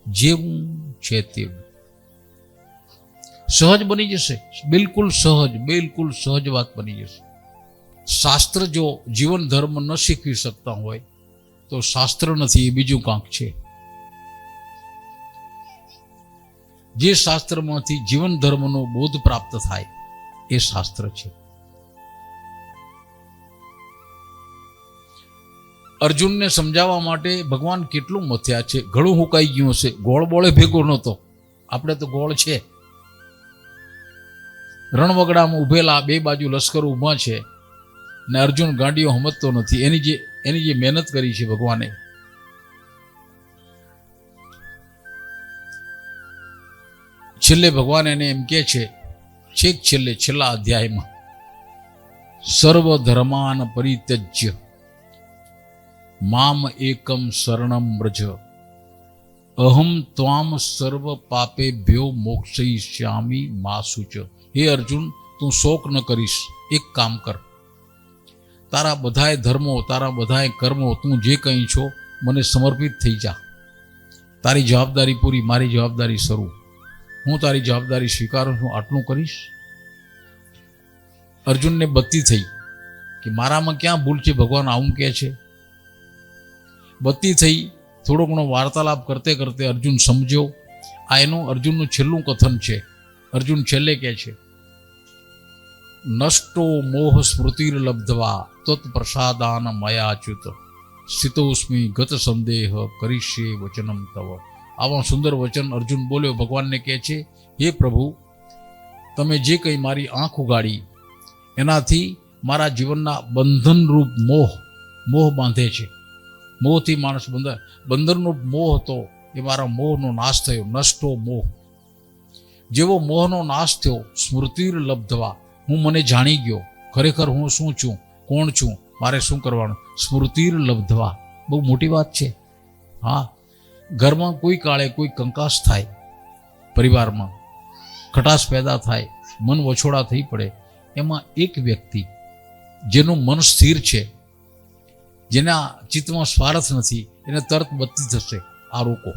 જેવું છે તેવું સહજ બની જશે. બિલકુલ સહજ, બિલકુલ સહજ વાત બની જશે. શાસ્ત્ર જો જીવન ધર્મ ન શીખવી શકતા હોય તો શાસ્ત્ર નથી, એ બીજું કાંક છે. જે શાસ્ત્રમાંથી જીવન ધર્મનો બોધ પ્રાપ્ત થાય એ શાસ્ત્ર છે. અર્જુનને સમજાવવા માટે ભગવાન કેટલું મથ્યા છે. ઘણું હુકાઈ ગયું હશે. ગોળ બોળે ભેગો નહોતો. આપણે તો ગોળ છે. રણવગડામાં ઉભેલા બે બાજુ લશ્કર ઊભા છે ને અર્જુન ગાંડીઓ સમજતો નથી. એની જે મહેનત કરી છે ભગવાને, છેલ્લે ભગવાન એને એમ કે છે, છેક છેલ્લા અધ્યાયમાં, સર્વ ધર્માન પરિત્યજ્ય મામ એકમ શરણમ વ્રજ અહમ ત્વામ સર્વ પાપેભ્યો મોક્ષયિષ્યામિ મા શુચ. હે અર્જુન, તું શોક ન કરીશ. એક કામ કર, તારા બધાય ધર્મો, તારા બધાય કર્મો, તું જે કંઈ છો મને સમર્પિત થઈ જા. તારી જવાબદારી પૂરી, મારી જવાબદારી શરૂ. હું તારી જવાબદારી સ્વીકારું છું, આટલું કરીશ. અર્જુનને બત્તી થઈ કે મારામાં ક્યાં ભૂલ છે, ભગવાન આવું કહે છે. બત્તી થઈ. થોડો ઘણો વાર્તાલાપ કરતે કરતે અર્જુન સમજ્યો. આ એનું અર્જુનનું છેલ્લું કથન છે. અર્જુન છેલ્લે કહે છે, નષ્ટો મોહ સ્મૃતિર્લબ્ધવા તત્પ્રસાદાન મયાચ્યુત સ્થિતોસ્મિ ગત સંદેહ કરીષ્યે વચનમ તવ. આવા સુંદર વચન અર્જુન બોલ્યો. ભગવાનને કહે છે, હે પ્રભુ, તમે જે કંઈ મારી આંખ ઉગાડી એનાથી મારા જીવનના બંધનરૂપ મોહ બાંધે છે. મોહથી માણસ બંધનરૂપ મોહ હતો, એ મારા મોહનો નાશ થયો. નષ્ટો મોહ. જેવો મોહનો નાશ થયો, સ્મૃતિર્લબ્ધવા, હું મને જાણી ગયો, ખરેખર હું શું છું, કોણ છું, મારે શું કરવાનું. સ્મૃતિર્લબ્ધવા બહુ મોટી વાત છે. હા, ઘરમાં કોઈ કાળે કોઈ કંકાસ થાય, પરિવારમાં ખટાશ પેદા થાય, મન વછોડા થઈ પડે, એમાં એક વ્યક્તિ જેનું મન સ્થિર છે, જેના ચિત્તમાં સ્વાર્થ નથી, એને તરત બત્તી થશે. આ રોકો,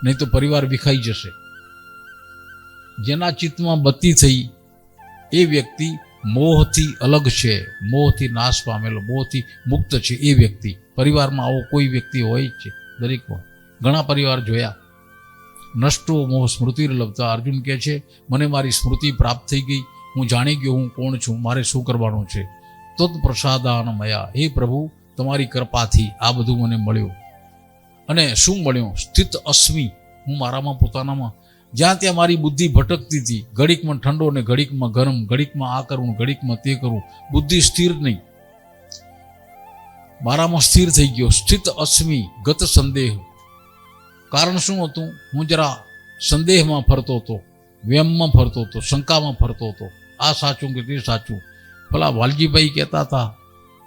નહીં તો પરિવાર વિખાઈ જશે. જેના ચિત્તમાં બત્તી થઈ એ વ્યક્તિ મોહથી અલગ છે, મોહથી નાશ પામેલો, મોહથી મુક્ત છે એ વ્યક્તિ. પરિવારમાં આવો કોઈ વ્યક્તિ હોય જ છે, દરેકમાં. ઘણા પરિવાર જોયા. નષ્ટો મોહ સ્મૃતિર્લબ્ધવા. અર્જુન કહે છે, મને મારી સ્મૃતિ પ્રાપ્ત થઈ ગઈ, હું જાણી ગયો હું કોણ છું, મારે શું કરવાનું છે. તત્પ્રસાદાન મયા. હે પ્રભુ, તમારી કૃપાથી આ બધું મને મળ્યું. અને શું મળ્યું? સ્થિત અસ્મિ. હું મારામાં, પોતાનામાં. જ્યાં ત્યાં મારી બુદ્ધિ ભટકતી હતી, ઘડીકમાં ઠંડો ને ઘડીકમાં ગરમ, ઘડીકમાં આ કરવું, ઘડીકમાં તે કરવું, બુદ્ધિ સ્થિર નહીં. મારામાં સ્થિર થઈ ગયો. સ્થિત અસ્મિ ગત સંદેહ. કારણ શું હતું? હું જરા સંદેહમાં ફરતો હતો, વ્યમમાં ફરતો હતો, શંકામાં ફરતો હતો. આ સાચું કે તે સાચું? ભલા વાલજીભાઈ કહેતા હતા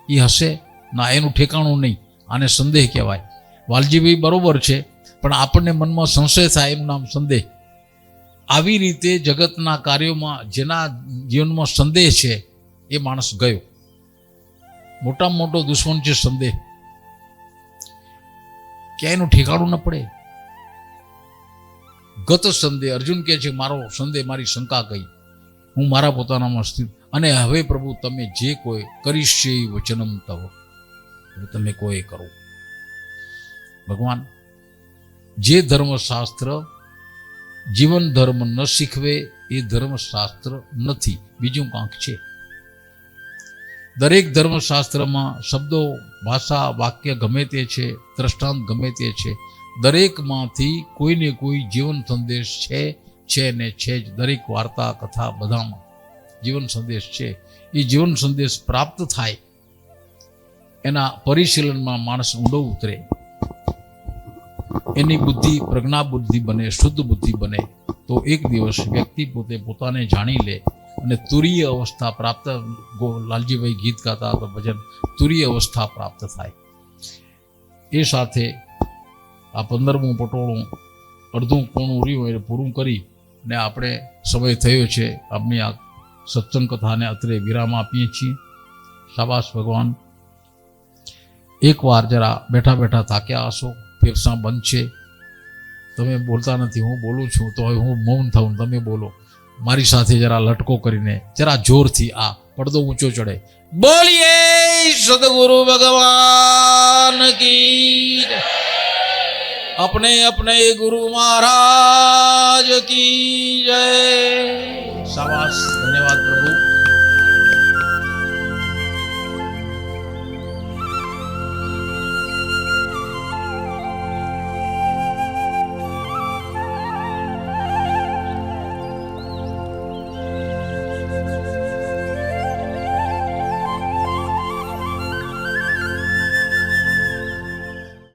એ હશે ના, એનું ઠેકાણું નહીં. આને સંદેહ કહેવાય. વાલજીભાઈ બરોબર છે, પણ આપણને મનમાં સંશય થાય, એનું નામ સંદેહ. આવી રીતે જગતના કાર્યોમાં જેના જીવનમાં સંદેહ છે એ માણસ ગયો. મોટામાં મોટો દુશ્મન છે સંદેહ. ક્યાં એનું ઠેકાણું ન પડે. ગત સંદેહ. અર્જુન કહે છે, મારો સંદેહ, મારી શંકા ગઈ, હું મારા પોતાનામાં સ્થિત. અને હવે પ્રભુ, તમે જે કોઈ કરીશ્ય વચનમ તવ, તમે કોઈ કરો. ભગવાન, જે ધર્મશાસ્ત્ર જીવન ધર્મ ન શીખવે એ ધર્મશાસ્ત્ર નથી, બીજું કાંક છે. દરેક ધર્મશાસ્ત્રમાં શબ્દો, ભાષા, વાક્ય ગમે તે છે, દ્રષ્ટાંત ગમે તે છે, દરેકમાંથી કોઈને કોઈ જીવન સંદેશ છે ને છે જ. દરેક વાર્તા, કથા, બધામાં જીવન સંદેશ છે. એ જીવન સંદેશ પ્રાપ્ત થાય, એના પરિશીલનમાં માણસ ઊંડો ઉતરે, એની બુદ્ધિ પ્રજ્ઞા બુદ્ધિ બને, શુદ્ધ બુદ્ધિ બને, તો એક દિવસ વ્યક્તિ પોતે પોતાને જાણી લે અને તુરીય અવસ્થા પ્રાપ્ત. લાલજીભાઈ ગીત ગાતા હતા, ભજન, તુરીય અવસ્થા પ્રાપ્ત થાય. એ સાથે આ 15મું પટોળું અડધું કોણું રહ્યું એટલે પૂરું કરી ને આપણે સમય થયો છે આપણી આ સત્સંગ કથાને અત્રે વિરામ આપીએ છીએ. શાબાશ ભગવાન. એકવાર જરા બેઠા બેઠા થાક્યા હશો, ફેફસા બંધ છે, તમે બોલતા નથી, હું બોલું છું, તો હવે હું મૌન થાઉં, તમે બોલો. મારી સાથે જરા લટકો કરીને જરા જોરથી આ પડદો ઊંચો ચડે. બોલીએ સદગુરુ ભગવાન કી જય. अपने अपने गुरु महाराज की जय. शाबाश, धन्यवाद प्रभु.